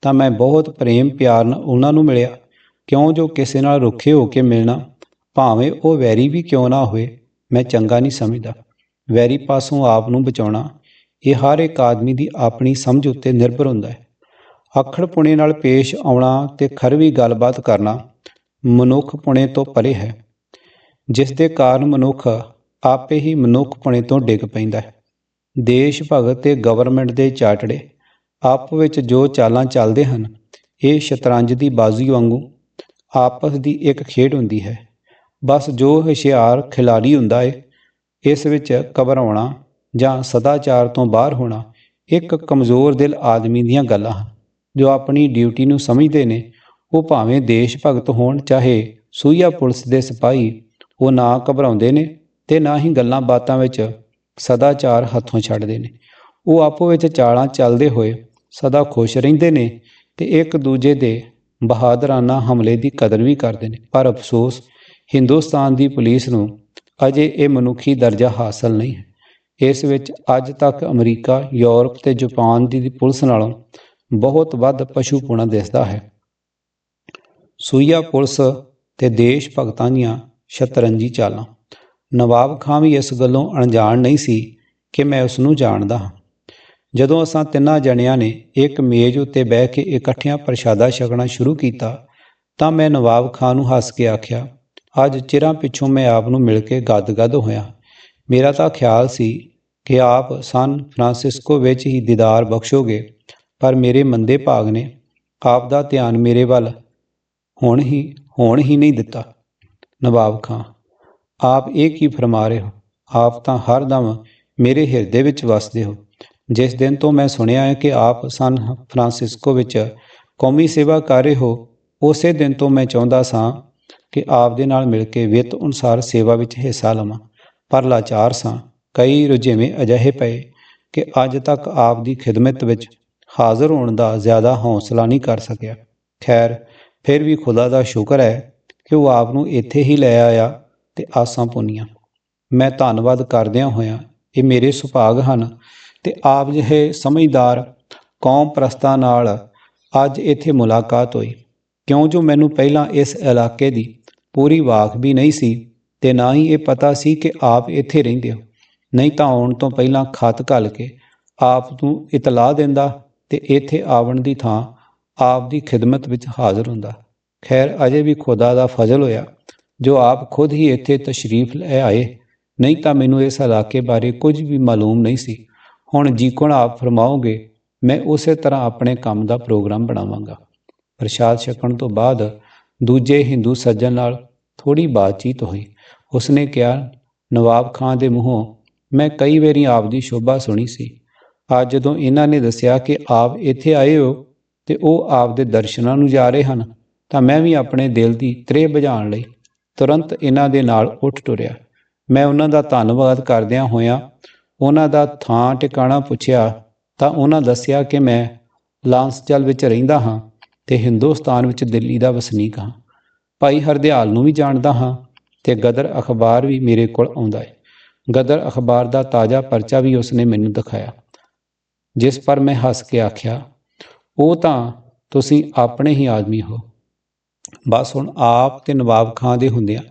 ਤਾਂ ਮੈਂ ਬਹੁਤ ਪ੍ਰੇਮ ਪਿਆਰ ਨਾਲ ਉਹਨਾਂ ਨੂੰ ਮਿਲਿਆ, ਕਿਉਂ ਜੋ ਕਿਸੇ ਨਾਲ ਰੁੱਖੇ ਹੋ ਕੇ ਮਿਲਣਾ, ਭਾਵੇਂ ਉਹ ਵੈਰੀ ਵੀ ਕਿਉਂ ਨਾ ਹੋਵੇ, ਮੈਂ ਚੰਗਾ ਨਹੀਂ ਸਮਝਦਾ। ਵੈਰੀ ਪਾਸੋਂ ਆਪ ਨੂੰ ਬਚਾਉਣਾ ਇਹ ਹਰ ਇੱਕ ਆਦਮੀ ਦੀ ਆਪਣੀ ਸਮਝ ਉੱਤੇ ਨਿਰਭਰ ਹੁੰਦਾ ਹੈ। ਅੱਖੜ ਪੁਣੇ ਨਾਲ ਪੇਸ਼ ਆਉਣਾ ਤੇ ਖਰਵੀ ਗੱਲਬਾਤ ਕਰਨਾ ਮਨੁੱਖ ਪੁਣੇ ਤੋਂ ਪਰੇ ਹੈ, ਜਿਸ ਦੇ ਕਾਰਨ ਮਨੁੱਖ ਆਪੇ ਹੀ ਮਨੁੱਖ ਪੁਣੇ ਤੋਂ ਡਿੱਗ ਪੈਂਦਾ ਹੈ। ਦੇਸ਼ ਭਗਤ ਤੇ ਗਵਰਨਮੈਂਟ ਦੇ ਚਾਟੜੇ ਆਪ ਵਿੱਚ ਜੋ ਚਾਲਾਂ ਚੱਲਦੇ ਹਨ, ਇਹ ਸ਼ਤਰੰਜ ਦੀ ਬਾਜ਼ੀ ਵਾਂਗੂ ਆਪਸ ਦੀ ਇੱਕ ਖੇਡ ਹੁੰਦੀ ਹੈ। ਬਸ ਜੋ ਹੁਸ਼ਿਆਰ ਖਿਲਾੜੀ ਹੁੰਦਾ ਹੈ, ਇਸ ਵਿੱਚ ਘਬਰਾਉਣਾ ਜਾਂ ਸਦਾਚਾਰ ਤੋਂ ਬਾਹਰ ਹੋਣਾ ਇੱਕ ਕਮਜ਼ੋਰ ਦਿਲ ਆਦਮੀ ਦੀਆਂ ਗੱਲਾਂ ਹਨ। ਜੋ ਆਪਣੀ ਡਿਊਟੀ ਨੂੰ ਸਮਝਦੇ ਨੇ, ਉਹ ਭਾਵੇਂ ਦੇਸ਼ ਭਗਤ ਹੋਣ ਚਾਹੇ ਸੂਹੀਆ ਪੁਲਿਸ ਦੇ ਸਿਪਾਹੀ, ਉਹ ਨਾ ਘਬਰਾਉਂਦੇ ਨੇ ਤੇ ਨਾ ਹੀ ਗੱਲਾਂ ਬਾਤਾਂ ਵਿੱਚ ਸਦਾਚਾਰ ਹੱਥੋਂ ਛੱਡਦੇ ਨੇ। ਉਹ ਆਪੋ ਵਿੱਚ ਚਾਲਾਂ ਚੱਲਦੇ ਹੋਏ ਸਦਾ ਖੁਸ਼ ਰਹਿੰਦੇ ਨੇ ਤੇ ਇੱਕ ਦੂਜੇ ਦੇ ਬਹਾਦਰਾਨਾ ਹਮਲੇ ਦੀ ਕਦਰ ਵੀ ਕਰਦੇ ਨੇ। ਪਰ ਅਫਸੋਸ, ਹਿੰਦੁਸਤਾਨ ਦੀ ਪੁਲਿਸ ਨੂੰ ਅਜੇ ਇਹ ਮਨੁੱਖੀ ਦਰਜਾ ਹਾਸਲ ਨਹੀਂ ਹੈ। ਇਸ ਵਿੱਚ ਅੱਜ ਤੱਕ ਅਮਰੀਕਾ, ਯੂਰਪ ਤੇ ਜਾਪਾਨ ਦੀ ਪੁਲਿਸ ਨਾਲੋਂ ਬਹੁਤ ਵੱਧ ਪਸ਼ੂਪੁਣਾ ਦਿਸਦਾ ਹੈ। ਸੂਹੀਆ ਪੁਲਿਸ ਤੇ ਦੇਸ਼ ਭਗਤਾਂ ਦੀਆਂ ਸ਼ਤਰੰਜੀ ਚਾਲਾਂ। ਨਵਾਬ ਖਾਂ ਵੀ ਇਸ ਗੱਲੋਂ ਅਣਜਾਣ ਨਹੀਂ ਸੀ ਕਿ ਮੈਂ ਉਸ ਨੂੰ ਜਾਣਦਾ ਹਾਂ। ਜਦੋਂ ਅਸਾਂ ਤਿੰਨਾਂ ਜਣਿਆਂ ਨੇ ਇੱਕ ਮੇਜ਼ ਉੱਤੇ ਬਹਿ ਕੇ ਇਕੱਠਿਆਂ ਪ੍ਰਸ਼ਾਦਾ ਛਕਣਾ ਸ਼ੁਰੂ ਕੀਤਾ ਤਾਂ ਮੈਂ ਨਵਾਬ ਖਾਂ ਨੂੰ ਹੱਸ ਕੇ ਆਖਿਆ, ਅੱਜ ਚਿਰਾਂ ਪਿੱਛੋਂ ਮੈਂ ਆਪ ਨੂੰ ਮਿਲ ਕੇ ਗਦ-ਗਦ ਹੋਇਆ। ਮੇਰਾ ਤਾਂ ਖਿਆਲ ਸੀ ਕਿ ਆਪ ਸਨ ਫਰਾਂਸਿਸਕੋ ਵਿੱਚ ਹੀ ਦੀਦਾਰ ਬਖਸ਼ੋਗੇ, ਪਰ ਮੇਰੇ ਮੰਦੇ ਭਾਗ ਨੇ ਆਪ ਦਾ ਧਿਆਨ ਮੇਰੇ ਵੱਲ ਹੋਣ ਹੀ ਨਹੀਂ ਦਿੱਤਾ। ਨਵਾਬ ਖਾਂ, ਆਪ ਇਹ ਕੀ ਫਰਮਾ ਰਹੇ ਹੋ? ਆਪ ਤਾਂ ਹਰਦਮ ਮੇਰੇ ਹਿਰਦੇ ਵਿੱਚ ਵਸਦੇ ਹੋ। ਜਿਸ ਦਿਨ ਤੋਂ ਮੈਂ ਸੁਣਿਆ ਹੈ ਕਿ ਆਪ ਸਨ ਫਰਾਂਸਿਸਕੋ ਵਿੱਚ ਕੌਮੀ ਸੇਵਾ ਕਰ ਰਹੇ ਹੋ, ਉਸੇ ਦਿਨ ਤੋਂ ਮੈਂ ਚਾਹੁੰਦਾ ਸਾਂ ਕਿ ਆਪ ਦੇ ਨਾਲ ਮਿਲ ਕੇ ਵਿੱਤ ਅਨੁਸਾਰ ਸੇਵਾ ਵਿੱਚ ਹਿੱਸਾ ਲਵਾਂ, ਪਰ ਲਾਚਾਰ ਸਾਂ। ਕਈ ਰੁਝੇਵੇਂ ਅਜਿਹੇ ਪਏ ਕਿ ਅੱਜ ਤੱਕ ਆਪ ਦੀ ਖਿਦਮਤ ਵਿੱਚ ਹਾਜ਼ਰ ਹੋਣ ਦਾ ਜ਼ਿਆਦਾ ਹੌਸਲਾ ਨਹੀਂ ਕਰ ਸਕਿਆ। ਖੈਰ, ਫਿਰ ਵੀ ਖੁਦਾ ਦਾ ਸ਼ੁਕਰ ਹੈ ਕਿ ਉਹ ਆਪ ਨੂੰ ਇੱਥੇ ਹੀ ਲੈ ਆਇਆ ਤੇ ਆਸਾਂ ਪੂਨੀਆਂ। ਮੈਂ ਧੰਨਵਾਦ ਕਰਦਿਆਂ ਹੋਇਆਂ, ਇਹ ਮੇਰੇ ਸੁਭਾਗ ਹਨ ਤੇ ਆਪ ਜਿਹੇ ਸਮਝਦਾਰ ਕੌਮ ਪ੍ਰਸਤਾਂ ਨਾਲ ਅੱਜ ਇੱਥੇ ਮੁਲਾਕਾਤ ਹੋਈ, ਕਿਉਂ ਜੋ ਮੈਨੂੰ ਪਹਿਲਾਂ ਇਸ ਇਲਾਕੇ ਦੀ ਪੂਰੀ ਵਾਕ ਵੀ ਨਹੀਂ ਸੀ ਤੇ ਨਾ ਹੀ ਇਹ ਪਤਾ ਸੀ ਕਿ ਆਪ ਇੱਥੇ ਰਹਿੰਦੇ ਹੋ। ਨਹੀਂ ਤਾਂ ਆਉਣ ਤੋਂ ਪਹਿਲਾਂ ਖਤ ਘੱਲ ਕੇ ਆਪ ਨੂੰ ਇਤਲਾਹ ਦਿੰਦਾ ਤੇ ਇੱਥੇ ਆਵਣ ਦੀ ਥਾਂ ਆਪ ਦੀ ਖਿਦਮਤ ਵਿੱਚ ਹਾਜ਼ਰ ਹੁੰਦਾ। ਖੈਰ, ਅਜੇ ਵੀ ਖੁਦਾ ਦਾ ਫਜ਼ਲ ਹੋਇਆ ਜੋ ਆਪ ਖੁਦ ਹੀ ਇੱਥੇ ਤਸ਼ਰੀਫ ਲੈ ਆਏ, ਨਹੀਂ ਤਾਂ ਮੈਨੂੰ ਇਸ ਇਲਾਕੇ ਬਾਰੇ ਕੁਝ ਵੀ ਮਾਲੂਮ ਨਹੀਂ ਸੀ। ਹੁਣ ਜਿਕਣ ਆਪ ਫਰਮਾਓਗੇ, ਮੈਂ ਉਸੇ ਤਰ੍ਹਾਂ ਆਪਣੇ ਕੰਮ ਦਾ ਪ੍ਰੋਗਰਾਮ ਬਣਾਵਾਂਗਾ। ਪ੍ਰਸ਼ਾਦ ਛਕਣ ਤੋਂ ਬਾਅਦ ਦੂਜੇ ਹਿੰਦੂ ਸੱਜਣ ਨਾਲ ਥੋੜ੍ਹੀ ਬਾਤਚੀਤ ਹੋਈ। ਉਸਨੇ ਕਿਹਾ, ਨਵਾਬ ਖਾਂ ਦੇ ਮੂੰਹੋਂ ਮੈਂ ਕਈ ਵਾਰੀ ਆਪ ਦੀ ਸ਼ੋਭਾ ਸੁਣੀ ਸੀ। ਅੱਜ ਜਦੋਂ ਇਹਨਾਂ ਨੇ ਦੱਸਿਆ ਕਿ ਆਪ ਇੱਥੇ ਆਏ ਹੋ ਤੇ ਉਹ ਆਪ ਦੇ ਦਰਸ਼ਨਾਂ ਨੂੰ ਜਾ ਰਹੇ ਹਨ, ਤਾਂ ਮੈਂ ਵੀ ਆਪਣੇ ਦਿਲ ਦੀ ਤ੍ਰੇਹ ਬੁਝਾਉਣ ਲਈ ਤੁਰੰਤ ਇਹਨਾਂ ਦੇ ਨਾਲ ਉੱਠ ਟੁਰਿਆ। ਮੈਂ ਉਹਨਾਂ ਦਾ ਧੰਨਵਾਦ ਕਰਦਿਆਂ ਹੋਇਆਂ ਉਹਨਾਂ ਦਾ ਥਾਂ ਟਿਕਾਣਾ ਪੁੱਛਿਆ ਤਾਂ ਉਹਨਾਂ ਦੱਸਿਆ ਕਿ ਮੈਂ ਲਾਂਸਚਲ ਵਿੱਚ ਰਹਿੰਦਾ ਹਾਂ ਤੇ ਹਿੰਦੁਸਤਾਨ ਵਿੱਚ ਦਿੱਲੀ ਦਾ ਵਸਨੀਕ ਹਾਂ। ਭਾਈ ਹਰਦਿਆਲ ਨੂੰ ਵੀ ਜਾਣਦਾ ਹਾਂ ਤੇ ਗਦਰ ਅਖਬਾਰ ਵੀ ਮੇਰੇ ਕੋਲ ਆਉਂਦਾ ਹੈ। ਗਦਰ ਅਖਬਾਰ ਦਾ ਤਾਜ਼ਾ ਪਰਚਾ ਵੀ ਉਸਨੇ ਮੈਨੂੰ ਦਿਖਾਇਆ, ਜਿਸ ਪਰ ਮੈਂ ਹੱਸ ਕੇ ਆਖਿਆ, ਉਹ ਤਾਂ ਤੁਸੀਂ ਆਪਣੇ ਹੀ ਆਦਮੀ ਹੋ। ਬਸ ਹੁਣ ਆਪ ਤੇ ਨਵਾਬ ਖਾਂ ਦੇ ਹੁੰਦਿਆਂ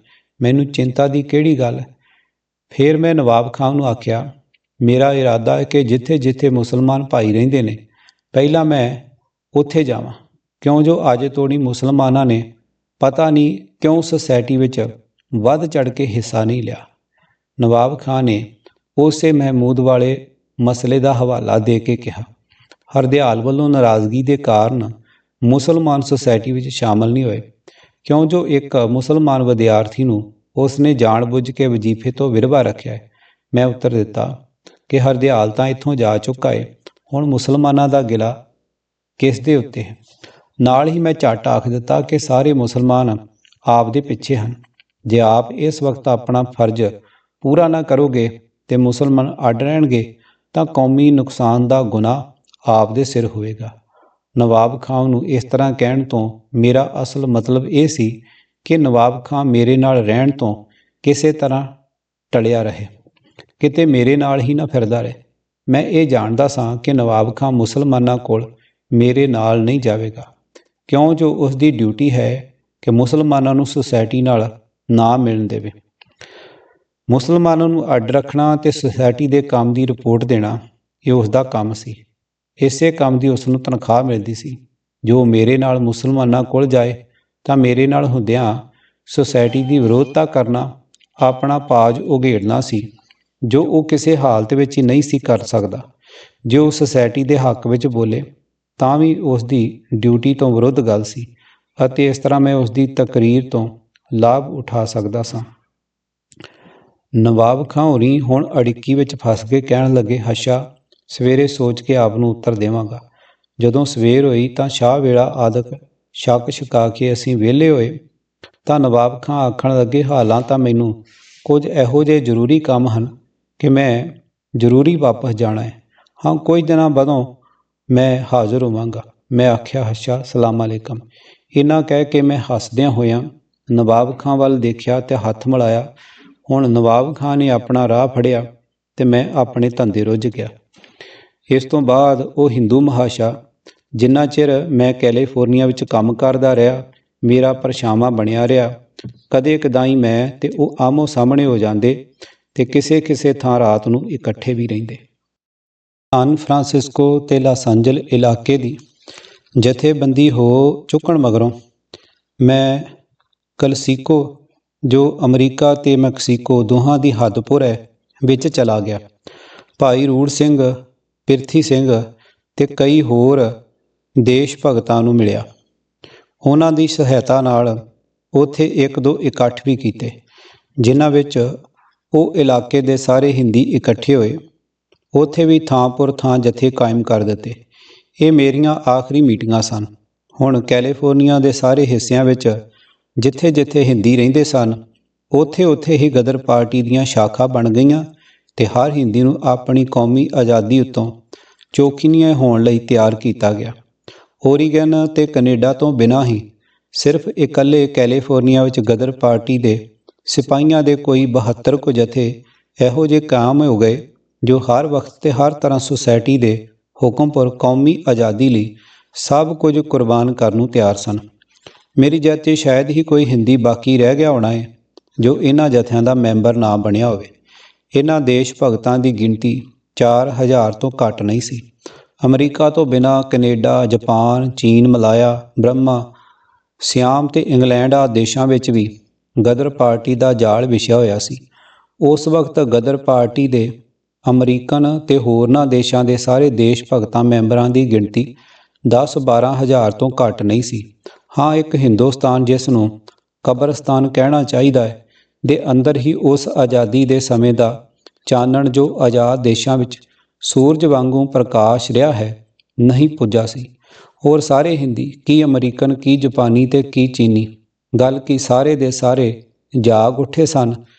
ਮੈਨੂੰ ਚਿੰਤਾ ਦੀ ਕਿਹੜੀ ਗੱਲ ਹੈ। ਫਿਰ ਮੈਂ ਨਵਾਬ ਖਾਂ ਨੂੰ ਆਖਿਆ, ਮੇਰਾ ਇਰਾਦਾ ਹੈ ਕਿ ਜਿੱਥੇ ਜਿੱਥੇ ਮੁਸਲਮਾਨ ਭਾਈ ਰਹਿੰਦੇ ਨੇ, ਪਹਿਲਾਂ ਮੈਂ ਉੱਥੇ ਜਾਵਾਂ, ਕਿਉਂ ਜੋ ਅੱਜ ਤੋੜੀ ਮੁਸਲਮਾਨਾਂ ਨੇ ਪਤਾ ਨਹੀਂ ਕਿਉਂ ਸੁਸਾਇਟੀ ਵਿੱਚ ਵੱਧ ਚੜ੍ਹ ਕੇ ਹਿੱਸਾ ਨਹੀਂ ਲਿਆ। ਨਵਾਬ ਖਾਂ ਨੇ ਉਸੇ ਮਹਿਮੂਦ ਵਾਲੇ ਮਸਲੇ ਦਾ ਹਵਾਲਾ ਦੇ ਕੇ ਕਿਹਾ, ਹਰਦਿਆਲ ਵੱਲੋਂ ਨਾਰਾਜ਼ਗੀ ਦੇ ਕਾਰਨ ਮੁਸਲਮਾਨ ਸੁਸਾਇਟੀ ਵਿੱਚ ਸ਼ਾਮਲ ਨਹੀਂ ਹੋਏ, ਕਿਉਂ ਜੋ ਇੱਕ ਮੁਸਲਮਾਨ ਵਿਦਿਆਰਥੀ ਨੂੰ ਉਸਨੇ ਜਾਣ-ਬੁੱਝ ਕੇ ਵਜ਼ੀਫੇ ਤੋਂ ਵਿਰਵਾ ਰੱਖਿਆ ਹੈ। ਮੈਂ ਉੱਤਰ ਦਿੱਤਾ ਕਿ ਹਰਦਿਆਲ ਤਾਂ ਇੱਥੋਂ ਜਾ ਚੁੱਕਾ ਹੈ, ਹੁਣ ਮੁਸਲਮਾਨਾਂ ਦਾ ਗਿਲਾ ਕਿਸ ਦੇ ਉੱਤੇ ਹੈ। ਨਾਲ ਹੀ ਮੈਂ ਝੱਟ ਆਖ ਦਿੱਤਾ ਕਿ ਸਾਰੇ ਮੁਸਲਮਾਨ ਆਪ ਦੇ ਪਿੱਛੇ ਹਨ। ਜੇ ਆਪ ਇਸ ਵਕਤ ਆਪਣਾ ਫਰਜ਼ ਪੂਰਾ ਨਾ ਕਰੋਗੇ ਤੇ ਮੁਸਲਮਾਨ ਅੱਡ ਰਹਿਣਗੇ ਤਾਂ ਕੌਮੀ ਨੁਕਸਾਨ ਦਾ ਗੁਨਾਹ ਆਪ ਦੇ ਸਿਰ ਹੋਵੇਗਾ। ਨਵਾਬ ਖਾਂ ਨੂੰ ਇਸ ਤਰ੍ਹਾਂ ਕਹਿਣ ਤੋਂ ਮੇਰਾ ਅਸਲ ਮਤਲਬ ਇਹ ਸੀ ਕਿ ਨਵਾਬ ਖਾਂ ਮੇਰੇ ਨਾਲ ਰਹਿਣ ਤੋਂ ਕਿਸੇ ਤਰ੍ਹਾਂ ਟਲਿਆ ਰਹੇ, ਕਿਤੇ ਮੇਰੇ ਨਾਲ ਹੀ ਨਾ ਫਿਰਦਾ ਰਹੇ। ਮੈਂ ਇਹ ਜਾਣਦਾ ਸਾਂ ਕਿ ਨਵਾਬ ਖਾਂ ਮੁਸਲਮਾਨਾਂ ਕੋਲ ਮੇਰੇ ਨਾਲ ਨਹੀਂ ਜਾਵੇਗਾ, ਕਿਉਂ ਜੋ ਉਸ ਦੀ ਡਿਊਟੀ ਹੈ ਕਿ ਮੁਸਲਮਾਨਾਂ ਨੂੰ ਸੁਸਾਇਟੀ ਨਾਲ ਨਾ ਮਿਲਣ ਦੇਵੇ। ਮੁਸਲਮਾਨਾਂ ਨੂੰ ਅੱਡ ਰੱਖਣਾ ਤੇ ਸੁਸਾਇਟੀ ਦੇ ਕੰਮ ਦੀ ਰਿਪੋਰਟ ਦੇਣਾ, ਇਹ ਉਸ ਦਾ ਕੰਮ ਸੀ। ਇਸੇ ਕੰਮ ਦੀ ਉਸ ਨੂੰ ਤਨਖਾਹ ਮਿਲਦੀ ਸੀ। ਜੋ ਮੇਰੇ ਨਾਲ ਮੁਸਲਮਾਨਾਂ ਕੋਲ ਜਾਏ ਤਾਂ ਮੇਰੇ ਨਾਲ ਹੁੰਦਿਆਂ ਸੁਸਾਇਟੀ ਦੀ ਵਿਰੋਧਤਾ ਕਰਨਾ ਆਪਣਾ ਪਾਜ ਉਘੇੜਨਾ ਸੀ, ਜੋ ਉਹ ਕਿਸੇ ਹਾਲਤ ਵਿੱਚ ਹੀ ਨਹੀਂ ਸੀ ਕਰ ਸਕਦਾ। ਜੇ ਉਹ ਸੁਸਾਇਟੀ ਦੇ ਹੱਕ ਵਿੱਚ ਬੋਲੇ ਤਾਂ ਵੀ ਉਸ ਦੀ ਡਿਊਟੀ ਤੋਂ ਵਿਰੁੱਧ ਗੱਲ ਸੀ ਅਤੇ ਇਸ ਤਰ੍ਹਾਂ ਮੈਂ ਉਸ ਦੀ ਤਕਰੀਰ ਤੋਂ ਲਾਭ ਉਠਾ ਸਕਦਾ ਸਾਂ। ਨਵਾਬ ਖਾਂ ਹੋਰੀ ਹੁਣ ਅੜਿੱਕੀ ਵਿੱਚ ਫਸ ਕੇ ਕਹਿਣ ਲੱਗੇ, ਅੱਛਾ, ਸਵੇਰੇ ਸੋਚ ਕੇ ਆਪ ਨੂੰ ਉੱਤਰ ਦੇਵਾਂਗਾ। ਜਦੋਂ ਸਵੇਰ ਹੋਈ ਤਾਂ ਸ਼ਾਹ ਵੇਲਾ ਆਦਿਕ ਛਕ ਛਕਾ ਕੇ ਅਸੀਂ ਵਿਹਲੇ ਹੋਏ ਤਾਂ ਨਵਾਬ ਖਾਂ ਆਖਣ ਲੱਗੇ, ਹਾਲਾਂ ਤਾਂ ਮੈਨੂੰ ਕੁਝ ਇਹੋ ਜਿਹੇ ਜ਼ਰੂਰੀ ਕੰਮ ਹਨ ਕਿ ਮੈਂ ਜ਼ਰੂਰੀ ਵਾਪਸ ਜਾਣਾ ਹੈ। ਹਾਂ, ਕੁਝ ਦਿਨਾਂ ਬਾਅਦੋਂ ਮੈਂ ਹਾਜ਼ਰ ਹੋਵਾਂਗਾ। ਮੈਂ ਆਖਿਆ, ਅੱਛਾ, ਸਲਾਮ ਅਲੈਕਮ। ਇੰਨਾ ਕਹਿ ਕੇ ਮੈਂ ਹੱਸਦਿਆਂ ਹੋਇਆਂ ਨਵਾਬ ਖਾਂ ਵੱਲ ਦੇਖਿਆ ਤੇ ਹੱਥ ਮਿਲਾਇਆ। ਹੁਣ ਨਵਾਬ ਖਾਂ ਨੇ ਆਪਣਾ ਰਾਹ ਫੜਿਆ ਤੇ ਮੈਂ ਆਪਣੇ ਧੰਦੇ ਰੁੱਝ ਗਿਆ। ਇਸ ਤੋਂ ਬਾਅਦ ਉਹ ਹਿੰਦੂ ਮਹਾਸ਼ਾ, ਜਿੰਨਾ ਚਿਰ ਮੈਂ ਕੈਲੀਫੋਰਨੀਆ ਵਿੱਚ ਕੰਮ ਕਰਦਾ ਰਿਹਾ, ਮੇਰਾ ਪਰਛਾਵਾਂ ਬਣਿਆ ਰਿਹਾ। ਕਦੇ ਕਦਾਈ ਮੈਂ ਤੇ ਉਹ ਆਮੋ ਸਾਹਮਣੇ ਹੋ ਜਾਂਦੇ ਤੇ ਕਿਸੇ ਕਿਸੇ ਥਾਂ ਰਾਤ ਨੂੰ ਇਕੱਠੇ ਵੀ ਰਹਿੰਦੇ। ਸਾਨ ਫਰਾਂਸਿਸਕੋ ਤੇ ਲਾਸ ਏਂਜਲਸ ਇਲਾਕੇ ਦੀ ਜਥੇਬੰਦੀ ਹੋ ਚੁੱਕਣ ਮਗਰੋਂ ਮੈਂ ਕਲਸੀਕੋ ਜੋ ਅਮਰੀਕਾ ਤੇ ਮੈਕਸੀਕੋ ਦੋਹਾਂ ਦੀ ਹੱਦਪੁਰ ਹੈ ਵਿੱਚ ਚਲਾ ਗਿਆ। ਭਾਈ ਰੂੜ ਸਿੰਘ, ਪਿਰਥੀ ਸਿੰਘ ਤੇ ਕਈ ਹੋਰ ਦੇਸ਼ ਭਗਤਾਂ ਨੂੰ ਮਿਲਿਆ। ਉਹਨਾਂ ਦੀ ਸਹਾਇਤਾ ਨਾਲ ਉੱਥੇ ਇੱਕ ਦੋ ਇਕੱਠ ਵੀ ਕੀਤੇ, ਜਿਨ੍ਹਾਂ ਵਿੱਚ ਉਹ ਇਲਾਕੇ ਦੇ ਸਾਰੇ ਹਿੰਦੀ ਇਕੱਠੇ ਹੋਏ। ਉੱਥੇ ਵੀ ਥਾਂ ਪੁਰ ਥਾਂ ਜਥੇ ਕਾਇਮ ਕਰ ਦਿੱਤੇ। ਇਹ ਮੇਰੀਆਂ ਆਖਰੀ ਮੀਟਿੰਗਾਂ ਸਨ। ਹੁਣ ਕੈਲੀਫੋਰਨੀਆ ਦੇ ਸਾਰੇ ਹਿੱਸਿਆਂ ਵਿੱਚ ਜਿੱਥੇ ਜਿੱਥੇ ਹਿੰਦੀ ਰਹਿੰਦੇ ਸਨ, ਉੱਥੇ ਉੱਥੇ ਹੀ ਗਦਰ ਪਾਰਟੀ ਦੀਆਂ ਸ਼ਾਖਾ ਬਣ ਗਈਆਂ ਤੇ ਹਰ ਹਿੰਦੀ ਨੂੰ ਆਪਣੀ ਕੌਮੀ ਆਜ਼ਾਦੀ ਉੱਤੋਂ ਚੌਕੀਨੀਆਂ ਹੋਣ ਲਈ ਤਿਆਰ ਕੀਤਾ ਗਿਆ। ਓਰੀਗਨ ਤੇ ਕੈਨੇਡਾ ਤੋਂ ਬਿਨਾਂ ਹੀ ਸਿਰਫ ਇਕੱਲੇ ਕੈਲੀਫੋਰਨੀਆ ਵਿੱਚ ਗਦਰ ਪਾਰਟੀ ਦੇ ਸਿਪਾਹੀਆਂ ਦੇ ਕੋਈ 72 ਕੁ ਜਥੇ ਇਹੋ ਜਿਹੇ ਕਾਇਮ ਹੋ ਗਏ ਜੋ ਹਰ ਵਕਤ ਤੇ ਹਰ ਤਰ੍ਹਾਂ ਸੁਸਾਇਟੀ ਦੇ ਹੁਕਮ ਪਰ ਕੌਮੀ ਆਜ਼ਾਦੀ ਲਈ ਸਭ ਕੁਝ ਕੁਰਬਾਨ ਕਰਨ ਨੂੰ ਤਿਆਰ ਸਨ। ਮੇਰੀ ਜੱਤ 'ਚ ਸ਼ਾਇਦ ਹੀ ਕੋਈ ਹਿੰਦੀ ਬਾਕੀ ਰਹਿ ਗਿਆ ਹੋਣਾ ਹੈ ਜੋ ਇਹਨਾਂ ਜਥਿਆਂ ਦਾ ਮੈਂਬਰ ਨਾ ਬਣਿਆ ਹੋਵੇ। ਇਹਨਾਂ ਦੇਸ਼ ਭਗਤਾਂ ਦੀ ਗਿਣਤੀ 4000 ਤੋਂ ਘੱਟ ਨਹੀਂ ਸੀ। ਅਮਰੀਕਾ ਤੋਂ ਬਿਨਾਂ ਕੈਨੇਡਾ, ਜਾਪਾਨ, ਚੀਨ, ਮਲਾਇਆ, ਬਰਮਾ, ਸਿਆਮ ਤੇ ਇੰਗਲੈਂਡ ਆਦਿ ਦੇਸ਼ਾਂ ਵਿੱਚ ਵੀ ਗਦਰ ਪਾਰਟੀ ਦਾ ਜਾਲ ਵਿਛਿਆ ਹੋਇਆ ਸੀ। ਉਸ ਵਕਤ ਗਦਰ ਪਾਰਟੀ ਦੇ ਅਮਰੀਕਨ ਤੇ ਹੋਰਨਾਂ ਦੇਸ਼ਾਂ ਦੇ ਸਾਰੇ ਦੇਸ਼ ਭਗਤਾਂ ਮੈਂਬਰਾਂ ਦੀ ਗਿਣਤੀ 10-12 ਹਜ਼ਾਰ ਤੋਂ ਘੱਟ ਨਹੀਂ ਸੀ। ਹਾਂ, ਇੱਕ ਹਿੰਦੁਸਤਾਨ, ਜਿਸ ਨੂੰ ਕਬਰਸਤਾਨ ਕਹਿਣਾ ਚਾਹੀਦਾ ਹੈ, ਦੇ ਅੰਦਰ ਹੀ ਉਸ ਆਜ਼ਾਦੀ ਦੇ ਸਮੇਂ ਦਾ ਚਾਨਣ ਜੋ ਆਜ਼ਾਦ ਦੇਸ਼ਾਂ ਵਿੱਚ ਸੂਰਜ ਵਾਂਗੂ ਪ੍ਰਕਾਸ਼ ਰਿਹਾ ਹੈ, ਨਹੀਂ ਪੁੱਜਾ ਸੀ। ਹੋਰ ਸਾਰੇ ਹਿੰਦੀ, ਕੀ ਅਮਰੀਕਨ, ਕੀ ਜਾਪਾਨੀ ਤੇ ਕੀ ਚੀਨੀ, ਗੱਲ ਕੀ ਸਾਰੇ ਦੇ ਸਾਰੇ ਜਾਗ ਉੱਠੇ ਸਨ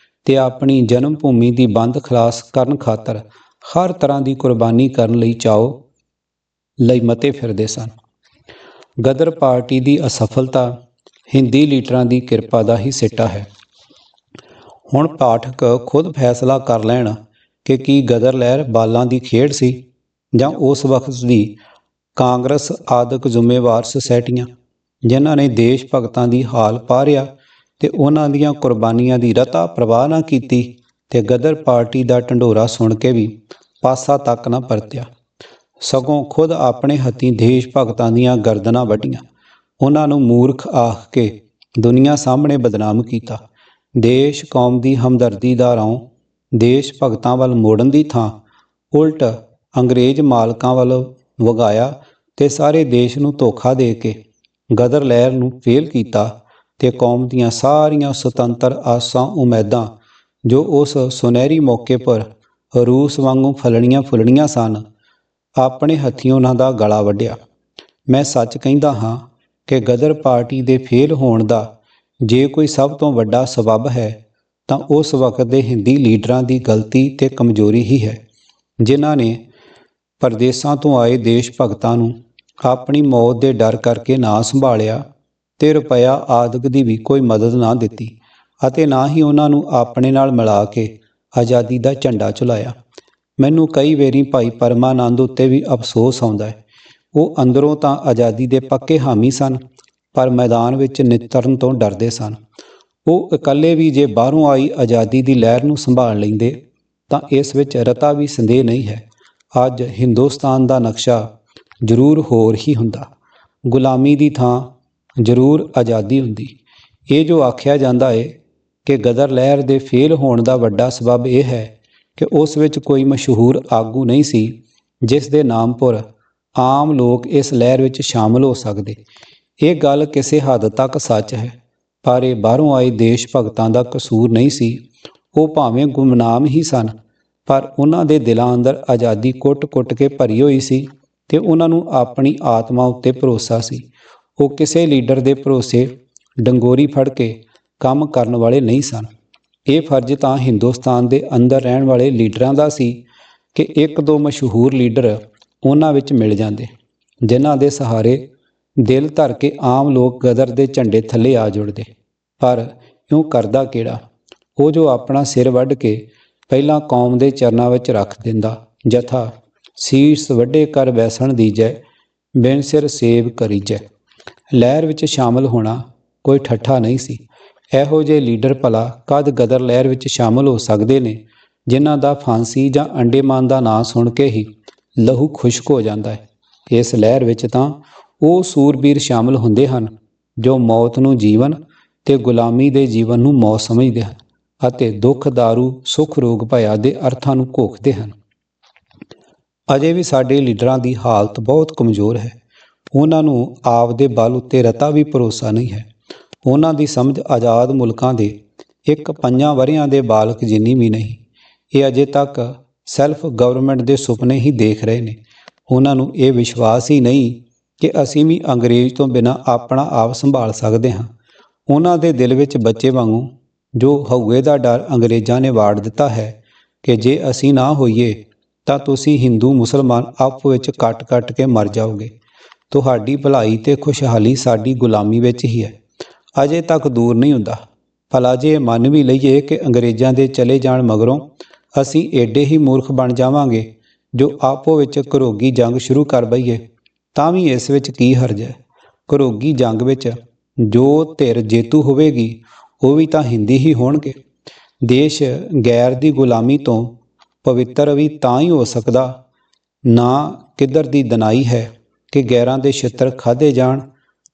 ਤੇ ਆਪਣੀ ਜਨਮ ਭੂਮੀ ਦੀ ਬੰਦ ਖਲਾਸ ਕਰਨ ਖਾਤਰ ਹਰ ਤਰ੍ਹਾਂ ਦੀ ਕੁਰਬਾਨੀ ਕਰਨ ਲਈ ਚਾਓ ਲਈ ਮਤੇ ਫਿਰਦੇ ਸਨ। ਗਦਰ ਪਾਰਟੀ ਦੀ ਅਸਫਲਤਾ ਹਿੰਦੀ ਲੀਡਰਾਂ ਦੀ ਕਿਰਪਾ ਦਾ ਹੀ ਸਿੱਟਾ ਹੈ। ਹੁਣ ਪਾਠਕ ਖੁਦ ਫੈਸਲਾ ਕਰ ਲੈਣ ਕਿ ਕੀ ਗਦਰ ਲਹਿਰ ਬਾਲਾਂ ਦੀ ਖੇਡ ਸੀ ਜਾਂ ਉਸ ਵਕਤ ਦੀ ਕਾਂਗਰਸ ਆਦਿਕ ਜ਼ਿੰਮੇਵਾਰ ਸੁਸਾਇਟੀਆਂ, ਜਿਨ੍ਹਾਂ ਨੇ ਦੇਸ਼ ਭਗਤਾਂ ਦੀ ਹਾਲ ਪਾਰਿਆ ਤੇ ਉਹਨਾਂ ਦੀਆਂ ਕੁਰਬਾਨੀਆਂ ਦੀ ਰਤਾ ਪ੍ਰਵਾਹ ਨਾ ਕੀਤੀ ਤੇ ਗਦਰ ਪਾਰਟੀ ਦਾ ਢੰਡੋਰਾ ਸੁਣ ਕੇ ਵੀ ਪਾਸਾ ਤੱਕ ਨਾ ਪਰਤਿਆ, ਸਗੋਂ ਖੁਦ ਆਪਣੇ ਹੱਥੀਂ ਦੇਸ਼ ਭਗਤਾਂ ਦੀਆਂ ਗਰਦਨਾਂ ਵੱਢੀਆਂ, ਉਹਨਾਂ ਨੂੰ ਮੂਰਖ ਆਖ ਕੇ ਦੁਨੀਆ ਸਾਹਮਣੇ ਬਦਨਾਮ ਕੀਤਾ। ਦੇਸ਼ ਕੌਮ ਦੀ ਹਮਦਰਦੀ ਦਾ ਰੌਂ ਦੇਸ਼ ਭਗਤਾਂ ਵੱਲ ਮੋੜਨ ਦੀ ਥਾਂ ਉਲਟ ਅੰਗਰੇਜ਼ ਮਾਲਕਾਂ ਵੱਲ ਵਗਾਇਆ ਤੇ ਸਾਰੇ ਦੇਸ਼ ਨੂੰ ਧੋਖਾ ਦੇ ਕੇ ਗਦਰ ਲਹਿਰ ਨੂੰ ਫੇਲ ਕੀਤਾ ਤੇ ਕੌਮ ਦੀਆਂ ਸਾਰੀਆਂ ਸੁਤੰਤਰ ਆਸਾਂ ਉਮੀਦਾਂ ਜੋ ਉਸ ਸੁਨਹਿਰੀ ਮੌਕੇ ਪਰ ਰੂਸ ਵਾਂਗੂ ਫਲਣੀਆਂ ਫੁੱਲਣੀਆਂ ਸਨ, ਆਪਣੇ ਹੱਥੀਂ ਉਹਨਾਂ ਦਾ ਗਲਾ ਵੱਢਿਆ। ਮੈਂ ਸੱਚ ਕਹਿੰਦਾ ਹਾਂ ਕਿ ਗਦਰ ਪਾਰਟੀ ਦੇ ਫੇਲ ਹੋਣ ਦਾ ਜੇ ਕੋਈ ਸਭ ਤੋਂ ਵੱਡਾ ਸਬੱਬ ਹੈ ਤਾਂ ਉਸ ਵਕਤ ਦੇ ਹਿੰਦੀ ਲੀਡਰਾਂ ਦੀ ਗਲਤੀ ਤੇ ਕਮਜ਼ੋਰੀ ਹੀ ਹੈ, ਜਿਨ੍ਹਾਂ ਨੇ ਪਰਦੇਸਾਂ ਤੋਂ ਆਏ ਦੇਸ਼ ਭਗਤਾਂ ਨੂੰ ਆਪਣੀ ਮੌਤ ਦੇ ਡਰ ਕਰਕੇ ਨਾ ਸੰਭਾਲਿਆ ਤੇ ਰੁਪਇਆ ਆਦਿਕ ਦੀ ਵੀ ਕੋਈ ਮਦਦ ਨਾ ਦਿੱਤੀ ਅਤੇ ਨਾ ਹੀ ਉਹਨਾਂ ਨੂੰ ਆਪਣੇ ਨਾਲ ਮਿਲਾ ਕੇ ਆਜ਼ਾਦੀ ਦਾ ਝੰਡਾ ਝੁਲਾਇਆ। ਮੈਨੂੰ ਕਈ ਵਾਰੀ ਭਾਈ ਪਰਮਾਨੰਦ ਉੱਤੇ ਵੀ ਅਫਸੋਸ ਆਉਂਦਾ ਹੈ। ਉਹ ਅੰਦਰੋਂ ਤਾਂ ਆਜ਼ਾਦੀ ਦੇ ਪੱਕੇ ਹਾਮੀ ਸਨ, ਪਰ ਮੈਦਾਨ ਵਿੱਚ ਨਿਤਰਨ ਤੋਂ ਡਰਦੇ ਸਨ। ਉਹ ਇਕੱਲੇ ਵੀ ਜੇ ਬਾਹਰੋਂ ਆਈ ਆਜ਼ਾਦੀ ਦੀ ਲਹਿਰ ਨੂੰ ਸੰਭਾਲ ਲੈਂਦੇ ਤਾਂ ਇਸ ਵਿੱਚ ਰਤਾ ਵੀ ਸੰਦੇਹ ਨਹੀਂ ਹੈ, ਅੱਜ ਹਿੰਦੁਸਤਾਨ ਦਾ ਨਕਸ਼ਾ ਜ਼ਰੂਰ ਹੋਰ ਹੀ ਹੁੰਦਾ, ਗੁਲਾਮੀ ਦੀ ਥਾਂ ਜ਼ਰੂਰ ਆਜ਼ਾਦੀ ਹੁੰਦੀ। ਇਹ ਜੋ ਆਖਿਆ ਜਾਂਦਾ ਹੈ ਕਿ ਗਦਰ ਲਹਿਰ ਦੇ ਫੇਲ ਹੋਣ ਦਾ ਵੱਡਾ ਸਬੱਬ ਇਹ ਹੈ ਕਿ ਉਸ ਵਿੱਚ ਕੋਈ ਮਸ਼ਹੂਰ ਆਗੂ ਨਹੀਂ ਸੀ ਜਿਸ ਦੇ ਨਾਮ ਪਰ ਆਮ ਲੋਕ ਇਸ ਲਹਿਰ ਵਿੱਚ ਸ਼ਾਮਲ ਹੋ ਸਕਦੇ। ਇਹ ਗੱਲ ਕਿਸੇ ਹੱਦ ਤੱਕ ਸੱਚ ਹੈ, ਪਰ ਇਹ ਬਾਹਰੋਂ ਆਏ ਦੇਸ਼ ਭਗਤਾਂ ਦਾ ਕਸੂਰ ਨਹੀਂ ਸੀ। ਉਹ ਭਾਵੇਂ ਗੁਮਨਾਮ ਹੀ ਸਨ, ਪਰ ਉਹਨਾਂ ਦੇ ਦਿਲਾਂ ਅੰਦਰ ਆਜ਼ਾਦੀ ਕੁੱਟ-ਕੁੱਟ ਕੇ ਭਰੀ ਹੋਈ ਸੀ ਤੇ ਉਹਨਾਂ ਨੂੰ ਆਪਣੀ ਆਤਮਾ ਉੱਤੇ ਭਰੋਸਾ ਸੀ। ਉਹ ਕਿਸੇ ਲੀਡਰ ਦੇ ਭਰੋਸੇ ਡੰਗੋਰੀ ਫੜ ਕੇ ਕੰਮ ਕਰਨ ਵਾਲੇ ਨਹੀਂ ਸਨ। ਇਹ ਫਰਜ਼ ਤਾਂ ਹਿੰਦੁਸਤਾਨ ਦੇ ਅੰਦਰ ਰਹਿਣ ਵਾਲੇ ਲੀਡਰਾਂ ਦਾ ਸੀ ਕਿ ਇੱਕ ਦੋ ਮਸ਼ਹੂਰ ਲੀਡਰ ਉਹਨਾਂ ਵਿੱਚ ਮਿਲ ਜਾਂਦੇ, ਜਿਨ੍ਹਾਂ ਦੇ ਸਹਾਰੇ ਦਿਲ ਧਰ ਕੇ ਆਮ ਲੋਕ ਗਦਰ ਦੇ ਝੰਡੇ ਥੱਲੇ ਆ ਜੁੜਦੇ। ਪਰ ਇਉਂ ਕਰਦਾ ਕਿਹੜਾ? ਉਹ ਜੋ ਆਪਣਾ ਸਿਰ ਵੱਢ ਕੇ ਪਹਿਲਾਂ ਕੌਮ ਦੇ ਚਰਨਾਂ ਵਿੱਚ ਰੱਖ ਦਿੰਦਾ ਜਥਾ ਸੀਸ ਵੱਢੇ ਕਰ ਵੈਸਣ ਦੀਜੈ, ਬਿਨ ਸਿਰ ਸੇਵ ਕਰੀਜੈ। ਲਹਿਰ ਵਿੱਚ ਸ਼ਾਮਲ ਹੋਣਾ ਕੋਈ ਠੱਠਾ ਨਹੀਂ ਸੀ। ਇਹੋ ਜਿਹੇ ਲੀਡਰ ਭਲਾ ਕਦ ਗਦਰ ਲਹਿਰ ਵਿੱਚ ਸ਼ਾਮਲ ਹੋ ਸਕਦੇ ਨੇ, ਜਿਨ੍ਹਾਂ ਦਾ ਫਾਂਸੀ ਜਾਂ ਅੰਡੇਮਾਨ ਦਾ ਨਾਂ ਸੁਣ ਕੇ ਹੀ ਲਹੂ ਖੁਸ਼ਕ ਹੋ ਜਾਂਦਾ ਹੈ। ਇਸ ਲਹਿਰ ਵਿੱਚ ਤਾਂ ਉਹ ਸੂਰਬੀਰ ਸ਼ਾਮਲ ਹੁੰਦੇ ਹਨ ਜੋ ਮੌਤ ਨੂੰ ਜੀਵਨ ਤੇ ਗੁਲਾਮੀ ਦੇ ਜੀਵਨ ਨੂੰ ਮੌਤ ਸਮਝਦੇ ਹਨ ਅਤੇ ਦੁੱਖ, ਦਾਰੂ, ਸੁੱਖ, ਰੋਗ, ਭਇਆ ਦੇ ਅਰਥਾਂ ਨੂੰ ਘੋਖਦੇ ਹਨ। ਅਜੇ ਵੀ ਸਾਡੇ ਲੀਡਰਾਂ ਦੀ ਹਾਲਤ ਬਹੁਤ ਕਮਜ਼ੋਰ ਹੈ। ਉਹਨਾਂ ਨੂੰ ਆਪ ਦੇ ਬਲ ਉੱਤੇ ਰਤਾ ਵੀ ਭਰੋਸਾ ਨਹੀਂ ਹੈ। ਉਹਨਾਂ ਦੀ ਸਮਝ ਆਜ਼ਾਦ ਮੁਲਕਾਂ ਦੇ 5 ਵਰ੍ਹਿਆਂ ਦੇ ਬਾਲਕ ਜਿੰਨੀ ਵੀ ਨਹੀਂ। ਇਹ ਅਜੇ ਤੱਕ ਸੈਲਫ ਗਵਰਨਮੈਂਟ ਦੇ ਸੁਪਨੇ ਹੀ ਦੇਖ ਰਹੇ ਨੇ। ਉਹਨਾਂ ਨੂੰ ਇਹ ਵਿਸ਼ਵਾਸ ਹੀ ਨਹੀਂ ਕਿ ਅਸੀਂ ਵੀ ਅੰਗਰੇਜ਼ ਤੋਂ ਬਿਨਾਂ ਆਪਣਾ ਆਪ ਸੰਭਾਲ ਸਕਦੇ ਹਾਂ। ਉਹਨਾਂ ਦੇ ਦਿਲ ਵਿੱਚ ਬੱਚੇ ਵਾਂਗੂ ਜੋ ਹਊਏ ਦਾ ਡਰ ਅੰਗਰੇਜ਼ਾਂ ਨੇ ਵਾੜ ਦਿੱਤਾ ਹੈ ਕਿ ਜੇ ਅਸੀਂ ਨਾ ਹੋਈਏ ਤਾਂ ਤੁਸੀਂ ਹਿੰਦੂ ਮੁਸਲਮਾਨ ਆਪਸ ਵਿੱਚ ਕੱਟ ਕੇ ਮਰ ਜਾਓਗੇ। ਤੁਹਾਡੀ ਭਲਾਈ ਤੇ ਖੁਸ਼ਹਾਲੀ ਸਾਡੀ ਗੁਲਾਮੀ ਵਿੱਚ ਹੀ ਹੈ। ਅਜੇ ਤੱਕ ਦੂਰ ਨਹੀਂ ਹੁੰਦਾ। ਭਲਾ ਜੇ ਮੰਨ ਵੀ ਲਈਏ ਕਿ ਅੰਗਰੇਜ਼ਾਂ ਦੇ ਚਲੇ ਜਾਣ ਮਗਰੋਂ ਅਸੀਂ ਏਡੇ ਹੀ ਮੂਰਖ ਬਣ ਜਾਵਾਂਗੇ ਜੋ ਆਪੋ ਵਿੱਚ ਘਰੋਗੀ ਜੰਗ ਸ਼ੁਰੂ ਕਰ ਬਈਏ, ਤਾਂ ਵੀ ਇਸ ਵਿੱਚ ਕੀ ਹਰਜ ਹੈ। ਘਰੋਗੀ ਜੰਗ ਵਿੱਚ ਜੋ ਧਿਰ ਜੇਤੂ ਹੋਵੇਗੀ ਉਹ ਵੀ ਤਾਂ ਹਿੰਦੀ ਹੀ ਹੋਣਗੇ। ਦੇਸ਼ ਗੈਰ ਦੀ ਗੁਲਾਮੀ ਤੋਂ ਪਵਿੱਤਰ ਵੀ ਤਾਂ ਹੀ ਹੋ ਸਕਦਾ। ਨਾ ਕਿੱਧਰ ਦੀ ਦਨਾਈ ਹੈ ਕਿ ਗੈਰਾਂ ਦੇ ਛਿੱਤਰ ਖਾਧੇ ਜਾਣ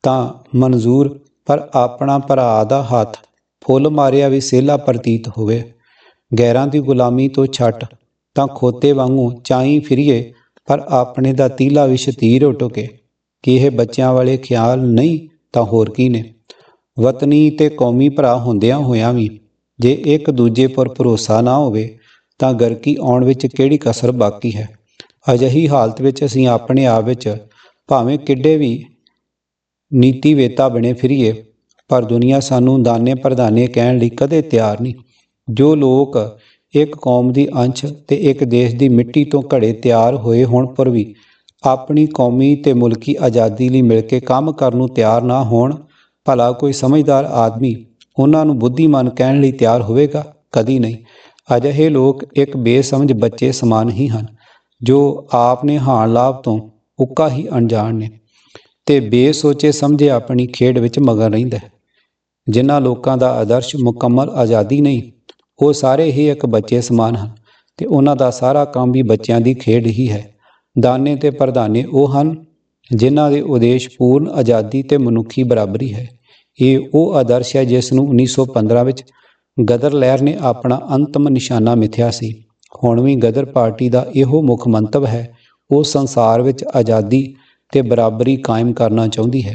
ਤਾਂ ਮਨਜ਼ੂਰ, ਪਰ ਆਪਣਾ ਭਰਾ ਦਾ ਹੱਥ ਫੁੱਲ ਮਾਰਿਆ ਵੀ ਸੇਲਾ ਪ੍ਰਤੀਤ ਹੋਵੇ। ਗੈਰਾਂ ਦੀ ਗੁਲਾਮੀ ਤੋਂ ਛੱਟ ਤਾਂ ਖੋਤੇ ਵਾਂਗੂ ਚਾਈ ਫਿਰੀਏ, ਪਰ ਆਪਣੇ ਦਾ ਤੀਲਾ ਵੀ ਸ਼ਤੀਰ ਟੁਕੇ ਕਿ ਇਹ ਬੱਚਿਆਂ ਵਾਲੇ ਖਿਆਲ ਨਹੀਂ ਤਾਂ ਹੋਰ ਕੀ ਨੇ। ਵਤਨੀ ਤੇ ਕੌਮੀ ਭਰਾ ਹੁੰਦਿਆਂ ਹੋਇਆਂ ਵੀ ਜੇ ਇੱਕ ਦੂਜੇ ਪਰ ਭਰੋਸਾ ਨਾ ਹੋਵੇ ਤਾਂ ਗਰਕੀ ਆਉਣ ਵਿੱਚ ਕਿਹੜੀ ਕਸਰ ਬਾਕੀ ਹੈ। ਅਜਿਹੀ ਹਾਲਤ ਵਿੱਚ ਅਸੀਂ ਆਪਣੇ ਆਪ ਵਿੱਚ ਭਾਵੇਂ ਕਿੱਡੇ ਵੀ ਨੀਤੀਵੇਤਾ ਬਣੇ ਫਿਰੀਏ, ਪਰ ਦੁਨੀਆ ਸਾਨੂੰ ਦਾਨੇ ਪ੍ਰਧਾਨੇ ਕਹਿਣ ਲਈ ਕਦੇ ਤਿਆਰ ਨਹੀਂ। ਜੋ ਲੋਕ ਇੱਕ ਕੌਮ ਦੀ ਅੰਸ਼ ਤੇ ਇੱਕ ਦੇਸ਼ ਦੀ ਮਿੱਟੀ ਤੋਂ ਘੜੇ ਤਿਆਰ ਹੋਏ ਹੋਣ ਪਰ ਵੀ ਆਪਣੀ ਕੌਮੀ ਤੇ ਮੁਲਕੀ ਆਜ਼ਾਦੀ ਲਈ ਮਿਲ ਕੇ ਕੰਮ ਕਰਨ ਨੂੰ ਤਿਆਰ ਨਾ ਹੋਣ, ਭਲਾ ਕੋਈ ਸਮਝਦਾਰ ਆਦਮੀ ਉਹਨਾਂ ਨੂੰ ਬੁੱਧੀਮਾਨ ਕਹਿਣ ਲਈ ਤਿਆਰ ਹੋਵੇਗਾ? ਕਦੀ ਨਹੀਂ। ਅਜਿਹੇ ਲੋਕ ਇੱਕ ਬੇਸਮਝ ਬੱਚੇ ਸਮਾਨ ਹੀ ਹਨ ਜੋ ਆਪਨੇ ਹਾਣ ਲਾਭ ਤੋਂ ਉੱਕਾ ਹੀ ਅਣਜਾਣ ਨੇ ਤੇ ਬੇਸੋਚੇ ਸਮਝੇ ਆਪਣੀ ਖੇਡ ਵਿੱਚ ਮਗਨ ਰਹਿੰਦਾ ਹੈ। ਜਿਨ੍ਹਾਂ ਲੋਕਾਂ ਦਾ ਆਦਰਸ਼ ਮੁਕੰਮਲ ਆਜ਼ਾਦੀ ਨਹੀਂ, ਉਹ ਸਾਰੇ ਹੀ ਇੱਕ ਬੱਚੇ ਸਮਾਨ ਹਨ ਤੇ ਉਹਨਾਂ ਦਾ ਸਾਰਾ ਕੰਮ ਵੀ ਬੱਚਿਆਂ ਦੀ ਖੇਡ ਹੀ ਹੈ। ਦਾਨੇ ਤੇ ਪ੍ਰਧਾਨੇ ਉਹ ਹਨ ਜਿਨ੍ਹਾਂ ਦੇ ਉਦੇਸ਼ ਪੂਰਨ ਆਜ਼ਾਦੀ ਤੇ ਮਨੁੱਖੀ ਬਰਾਬਰੀ ਹੈ। ਇਹ ਉਹ ਆਦਰਸ਼ ਹੈ ਜਿਸ ਨੂੰ 1915 ਵਿੱਚ ਗਦਰ ਲਹਿਰ ਨੇ ਆਪਣਾ ਅੰਤਮ ਨਿਸ਼ਾਨਾ ਮਿਥਿਆ ਸੀ। ਹੁਣ ਵੀ ਗਦਰ ਪਾਰਟੀ ਦਾ ਇਹੋ ਮੁੱਖ ਮੰਤਵ ਹੈ। ਉਹ ਸੰਸਾਰ ਵਿੱਚ ਆਜ਼ਾਦੀ ਤੇ ਬਰਾਬਰੀ ਕਾਇਮ ਕਰਨਾ ਚਾਹੁੰਦੀ ਹੈ।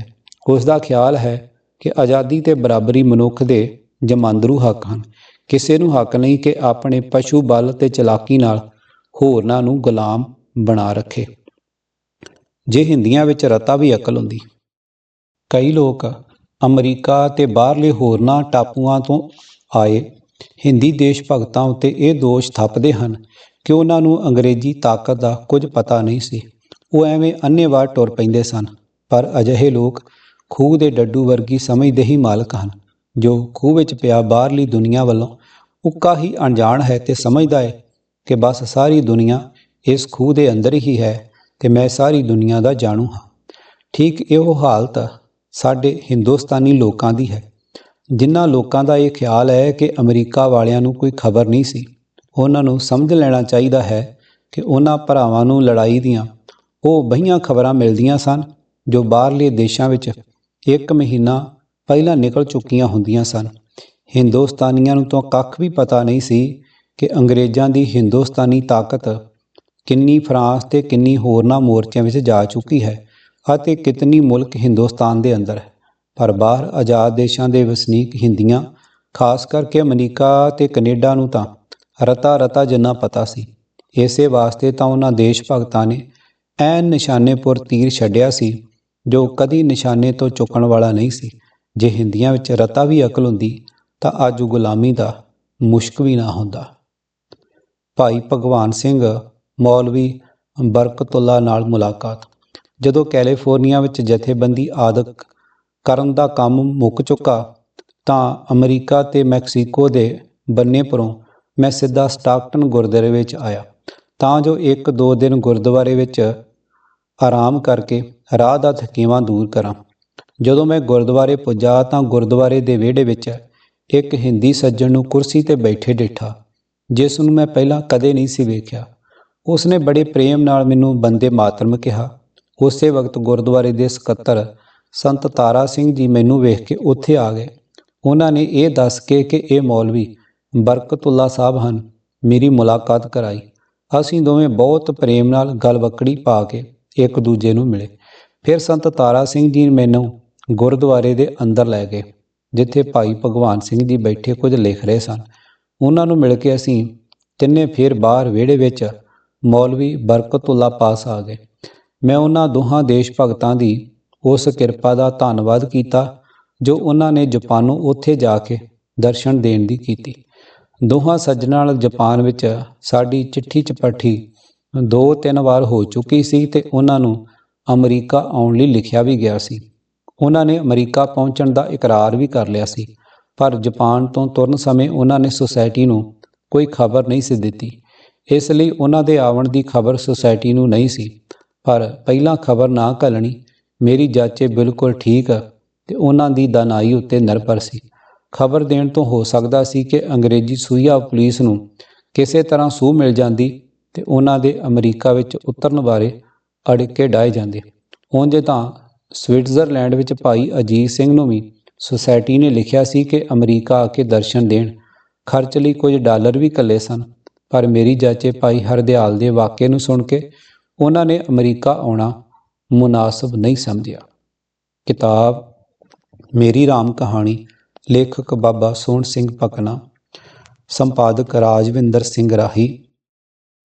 ਉਸ ਦਾ ਖਿਆਲ ਹੈ ਕਿ ਆਜ਼ਾਦੀ ਤੇ ਬਰਾਬਰੀ ਮਨੁੱਖ ਦੇ ਜਮਾਂਦਰੂ ਹੱਕ ਹਨ। ਕਿਸੇ ਨੂੰ ਹੱਕ ਨਹੀਂ ਕਿ ਆਪਣੇ ਪਸ਼ੂ ਬਲ ਤੇ ਚਲਾਕੀ ਨਾਲ ਹੋਰਨਾਂ ਨੂੰ ਗੁਲਾਮ ਬਣਾ ਰੱਖੇ। ਜੇ ਹਿੰਦੀਆਂ ਵਿੱਚ ਰਤਾ ਵੀ ਅਕਲ ਹੁੰਦੀ। ਕਈ ਲੋਕ ਅਮਰੀਕਾ ਤੇ ਬਾਹਰਲੇ ਹੋਰਨਾਂ ਟਾਪੂਆਂ ਤੋਂ ਆਏ ਹਿੰਦੀ ਦੇਸ਼ ਭਗਤਾਂ ਉੱਤੇ ਇਹ ਦੋਸ਼ ਥੱਪਦੇ ਹਨ ਕਿ ਉਹਨਾਂ ਨੂੰ ਅੰਗਰੇਜ਼ੀ ਤਾਕਤ ਦਾ ਕੁਝ ਪਤਾ ਨਹੀਂ ਸੀ। ਉਹ ਐਵੇਂ ਅੰਨ੍ਹੇਵਾਹ ਟੁਰ ਪੈਂਦੇ ਸਨ। ਪਰ ਅਜਿਹੇ ਲੋਕ ਖੂਹ ਦੇ ਡੱਡੂ ਵਰਗੀ ਸਮਝ ਦੇ ਹੀ ਮਾਲਕ ਹਨ। ਜੋ ਖੂਹ ਵਿੱਚ ਪਿਆ ਬਾਹਰਲੀ ਦੁਨੀਆ ਵੱਲੋਂ ਉੱਕਾ ਹੀ ਅਣਜਾਣ ਹੈ ਤੇ ਸਮਝਦਾ ਹੈ ਕਿ ਬਸ ਸਾਰੀ ਦੁਨੀਆ ਇਸ ਖੂਹ ਦੇ ਅੰਦਰ ਹੀ ਹੈ ਤੇ ਮੈਂ ਸਾਰੀ ਦੁਨੀਆ ਦਾ ਜਾਣੂ ਹਾਂ। ਠੀਕ ਇਹੋ ਹਾਲਤ ਸਾਡੇ ਹਿੰਦੁਸਤਾਨੀ ਲੋਕਾਂ ਦੀ ਹੈ। ਜਿਨ੍ਹਾਂ ਲੋਕਾਂ ਦਾ ਇਹ ਖਿਆਲ ਹੈ ਕਿ ਅਮਰੀਕਾ ਵਾਲਿਆਂ ਨੂੰ ਕੋਈ ਖਬਰ ਨਹੀਂ ਸੀ, ਉਹਨਾਂ ਨੂੰ ਸਮਝ ਲੈਣਾ ਚਾਹੀਦਾ ਹੈ ਕਿ ਉਹਨਾਂ ਭਰਾਵਾਂ ਨੂੰ ਲੜਾਈ ਦੀਆਂ ਉਹ ਬਹੀਆਂ ਖਬਰਾਂ ਮਿਲਦੀਆਂ ਸਨ ਜੋ ਬਾਹਰਲੇ ਦੇਸ਼ਾਂ ਵਿੱਚ 1 ਮਹੀਨਾ ਪਹਿਲਾਂ ਨਿਕਲ ਚੁੱਕੀਆਂ ਹੁੰਦੀਆਂ ਸਨ। ਹਿੰਦੁਸਤਾਨੀਆਂ ਨੂੰ ਤਾਂ ਕੱਖ ਵੀ ਪਤਾ ਨਹੀਂ ਸੀ ਕਿ ਅੰਗਰੇਜ਼ਾਂ ਦੀ ਹਿੰਦੁਸਤਾਨੀ ਤਾਕਤ ਕਿੰਨੀ ਫਰਾਂਸ ਤੇ ਕਿੰਨੀ ਹੋਰਨਾਂ ਮੋਰਚਿਆਂ ਵਿੱਚ ਜਾ ਚੁੱਕੀ ਹੈ ਅਤੇ ਕਿਤਨੀ ਮੁਲਕ ਹਿੰਦੁਸਤਾਨ ਦੇ ਅੰਦਰ ਹੈ। ਪਰ ਬਾਹਰ ਆਜ਼ਾਦ ਦੇਸ਼ਾਂ ਦੇ ਵਸਨੀਕ ਹਿੰਦੀਆਂ, ਖਾਸ ਕਰਕੇ ਅਮਰੀਕਾ ਤੇ ਕੈਨੇਡਾ ਨੂੰ ਤਾਂ ਰਤਾ ਜਿੰਨਾ ਪਤਾ ਸੀ। ਇਸੇ ਵਾਸਤੇ ਤਾਂ ਉਹਨਾਂ ਦੇਸ਼ ਭਗਤਾਂ ਨੇ ਐਨ ਨਿਸ਼ਾਨੇ ਪੁਰ ਤੀਰ ਛੱਡਿਆ ਸੀ ਜੋ ਕਦੀ ਨਿਸ਼ਾਨੇ ਤੋਂ ਚੁੱਕਣ ਵਾਲਾ ਨਹੀਂ ਸੀ। ਜੇ ਹਿੰਦੀਆਂ ਵਿੱਚ ਰਤਾ ਵੀ ਅਕਲ ਹੁੰਦੀ ਤਾਂ ਅੱਜ ਗੁਲਾਮੀ ਦਾ ਮੁਸ਼ਕ ਵੀ ਨਾ ਹੁੰਦਾ। ਭਾਈ ਭਗਵਾਨ ਸਿੰਘ ਮੌਲਵੀ ਬਰਕਤੁੱਲਾ ਨਾਲ ਮੁਲਾਕਾਤ। ਜਦੋਂ ਕੈਲੀਫੋਰਨੀਆ ਵਿੱਚ ਜਥੇਬੰਦੀ ਆਦਿਕ ਕਰਨ ਦਾ ਕੰਮ ਮੁੱਕ ਚੁੱਕਾ ਤਾਂ ਅਮਰੀਕਾ ਤੇ ਮੈਕਸੀਕੋ ਦੇ ਬੰਨੇਪੁਰੋਂ ਮੈਂ ਸਿੱਧਾ ਸਟਾਕਟਨ ਗੁਰਦੁਆਰੇ ਵਿੱਚ ਆਇਆ ਤਾਂ ਜੋ 1-2 ਦਿਨ ਗੁਰਦੁਆਰੇ ਵਿੱਚ ਆਰਾਮ ਕਰਕੇ ਰਾਹ ਦਾ ਥਕੇਵਾਂ ਦੂਰ ਕਰਾਂ। ਜਦੋਂ ਮੈਂ ਗੁਰਦੁਆਰੇ ਪੁੱਜਾ ਤਾਂ ਗੁਰਦੁਆਰੇ ਦੇ ਵਿਹੜੇ ਵਿੱਚ ਇੱਕ ਹਿੰਦੀ ਸੱਜਣ ਨੂੰ ਕੁਰਸੀ 'ਤੇ ਬੈਠੇ ਡਿੱਠਾ, ਜਿਸ ਨੂੰ ਮੈਂ ਪਹਿਲਾਂ ਕਦੇ ਨਹੀਂ ਸੀ ਵੇਖਿਆ। ਉਸਨੇ ਬੜੇ ਪ੍ਰੇਮ ਨਾਲ ਮੈਨੂੰ ਬੰਦੇ ਮਾਤਰਮ ਕਿਹਾ। ਉਸੇ ਵਕਤ ਗੁਰਦੁਆਰੇ ਦੇ ਸਕੱਤਰ ਸੰਤ ਤਾਰਾ ਸਿੰਘ ਜੀ ਮੈਨੂੰ ਵੇਖ ਕੇ ਉੱਥੇ ਆ ਗਏ। ਉਹਨਾਂ ਨੇ ਇਹ ਦੱਸ ਕੇ ਕਿ ਇਹ ਮੌਲਵੀ ਬਰਕਤੁੱਲਾ ਸਾਹਿਬ ਹਨ, ਮੇਰੀ ਮੁਲਾਕਾਤ ਕਰਾਈ। ਅਸੀਂ ਦੋਵੇਂ ਬਹੁਤ ਪ੍ਰੇਮ ਨਾਲ ਗਲਵੱਕੜੀ ਪਾ ਕੇ ਇੱਕ ਦੂਜੇ ਨੂੰ ਮਿਲੇ। ਫਿਰ ਸੰਤ ਤਾਰਾ ਸਿੰਘ ਜੀ ਮੈਨੂੰ ਗੁਰਦੁਆਰੇ ਦੇ ਅੰਦਰ ਲੈ ਗਏ, ਜਿੱਥੇ ਭਾਈ ਭਗਵਾਨ ਸਿੰਘ ਜੀ ਬੈਠੇ ਕੁਝ ਲਿਖ ਰਹੇ ਸਨ। ਉਹਨਾਂ ਨੂੰ ਮਿਲ ਕੇ ਅਸੀਂ ਤਿੰਨੇ ਫਿਰ ਬਾਹਰ ਵਿਹੜੇ ਵਿੱਚ ਮੌਲਵੀ ਬਰਕਤੁੱਲਾ ਪਾਸ ਆ ਗਏ। ਮੈਂ ਉਹਨਾਂ ਦੋਹਾਂ ਦੇਸ਼ ਭਗਤਾਂ ਦੀ ਉਸ ਕਿਰਪਾ ਦਾ ਧੰਨਵਾਦ ਕੀਤਾ ਜੋ ਉਹਨਾਂ ਨੇ ਜਾਪਾਨੋਂ ਉੱਥੇ ਜਾ ਕੇ ਦਰਸ਼ਨ ਦੇਣ ਦੀ ਕੀਤੀ। ਦੋਹਾਂ ਸੱਜਣਾਂ ਨਾਲ ਜਾਪਾਨ ਵਿੱਚ ਸਾਡੀ ਚਿੱਠੀ ਚਪੱਠੀ 2-3 ਵਾਰ ਹੋ ਚੁੱਕੀ ਸੀ ਤੇ ਉਹਨਾਂ ਨੂੰ ਅਮਰੀਕਾ ਆਉਣ ਲਈ ਲਿਖਿਆ ਵੀ ਗਿਆ ਸੀ। ਉਹਨਾਂ ਨੇ ਅਮਰੀਕਾ ਪਹੁੰਚਣ ਦਾ ਇਕਰਾਰ ਵੀ ਕਰ ਲਿਆ ਸੀ, ਪਰ ਜਾਪਾਨ ਤੋਂ ਤੁਰਨ ਸਮੇਂ ਉਹਨਾਂ ਨੇ ਸੁਸਾਇਟੀ ਨੂੰ ਕੋਈ ਖਬਰ ਨਹੀਂ ਸੀ ਦਿੱਤੀ। ਇਸ ਲਈ ਉਹਨਾਂ ਦੇ ਆਉਣ ਦੀ ਖਬਰ ਸੁਸਾਇਟੀ ਨੂੰ ਨਹੀਂ ਸੀ, ਪਰ ਪਹਿਲਾਂ ਖਬਰ ਨਾ ਘੱਲਣੀ ਮੇਰੀ ਜਾਚੇ ਬਿਲਕੁਲ ਠੀਕ ਤੇ ਉਹਨਾਂ ਦੀ ਦਾਨਾਈ ਉੱਤੇ ਨਿਰਭਰ ਸੀ। ਖਬਰ ਦੇਣ ਤੋਂ ਹੋ ਸਕਦਾ ਸੀ ਕਿ ਅੰਗਰੇਜ਼ੀ ਸੂਹੀਆ ਪੁਲਿਸ ਨੂੰ ਕਿਸੇ ਤਰ੍ਹਾਂ ਸੂਹ ਮਿਲ ਜਾਂਦੀ ਤੇ ਉਹਨਾਂ ਦੇ ਅਮਰੀਕਾ ਵਿੱਚ ਉਤਰਨ ਬਾਰੇ ਅੜਿੱਕੇ ਡਾਹੇ ਜਾਂਦੇ। ਉਂਝ ਤਾਂ ਸਵਿਟਜ਼ਰਲੈਂਡ ਵਿੱਚ ਭਾਈ ਅਜੀਤ ਸਿੰਘ ਨੂੰ ਵੀ ਸੁਸਾਇਟੀ ਨੇ ਲਿਖਿਆ ਸੀ ਕਿ ਅਮਰੀਕਾ ਆ ਕੇ ਦਰਸ਼ਨ ਦੇਣ, ਖਰਚ ਲਈ ਕੁਝ ਡਾਲਰ ਵੀ ਘੱਲੇ ਸਨ, ਪਰ ਮੇਰੀ ਜਾਚੇ ਭਾਈ ਹਰਦਿਆਲ ਦੇ ਵਾਕਿਏ ਨੂੰ ਸੁਣ ਕੇ ਉਹਨਾਂ ਨੇ ਅਮਰੀਕਾ ਆਉਣਾ ਮੁਨਾਸਬ ਨਹੀਂ ਸਮਝਿਆ। ਕਿਤਾਬ ਮੇਰੀ ਰਾਮ ਕਹਾਣੀ, ਲੇਖਕ ਬਾਬਾ ਸੋਹਣ ਸਿੰਘ ਭਕਨਾ, ਸੰਪਾਦਕ ਰਾਜਵਿੰਦਰ ਸਿੰਘ ਰਾਹੀ।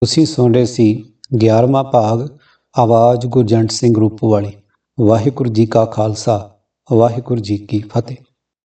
ਤੁਸੀਂ ਸੁਣ ਰਹੇ ਸੀ 11ਵਾਂ ਭਾਗ, ਆਵਾਜ਼ ਗੁਰਜੰਟ ਸਿੰਘ ਰੂਪੋਵਾਲੀ। ਵਾਹਿਗੁਰੂ ਜੀ ਕਾ ਖਾਲਸਾ, ਵਾਹਿਗੁਰੂ ਜੀ ਕੀ ਫਤਿਹ।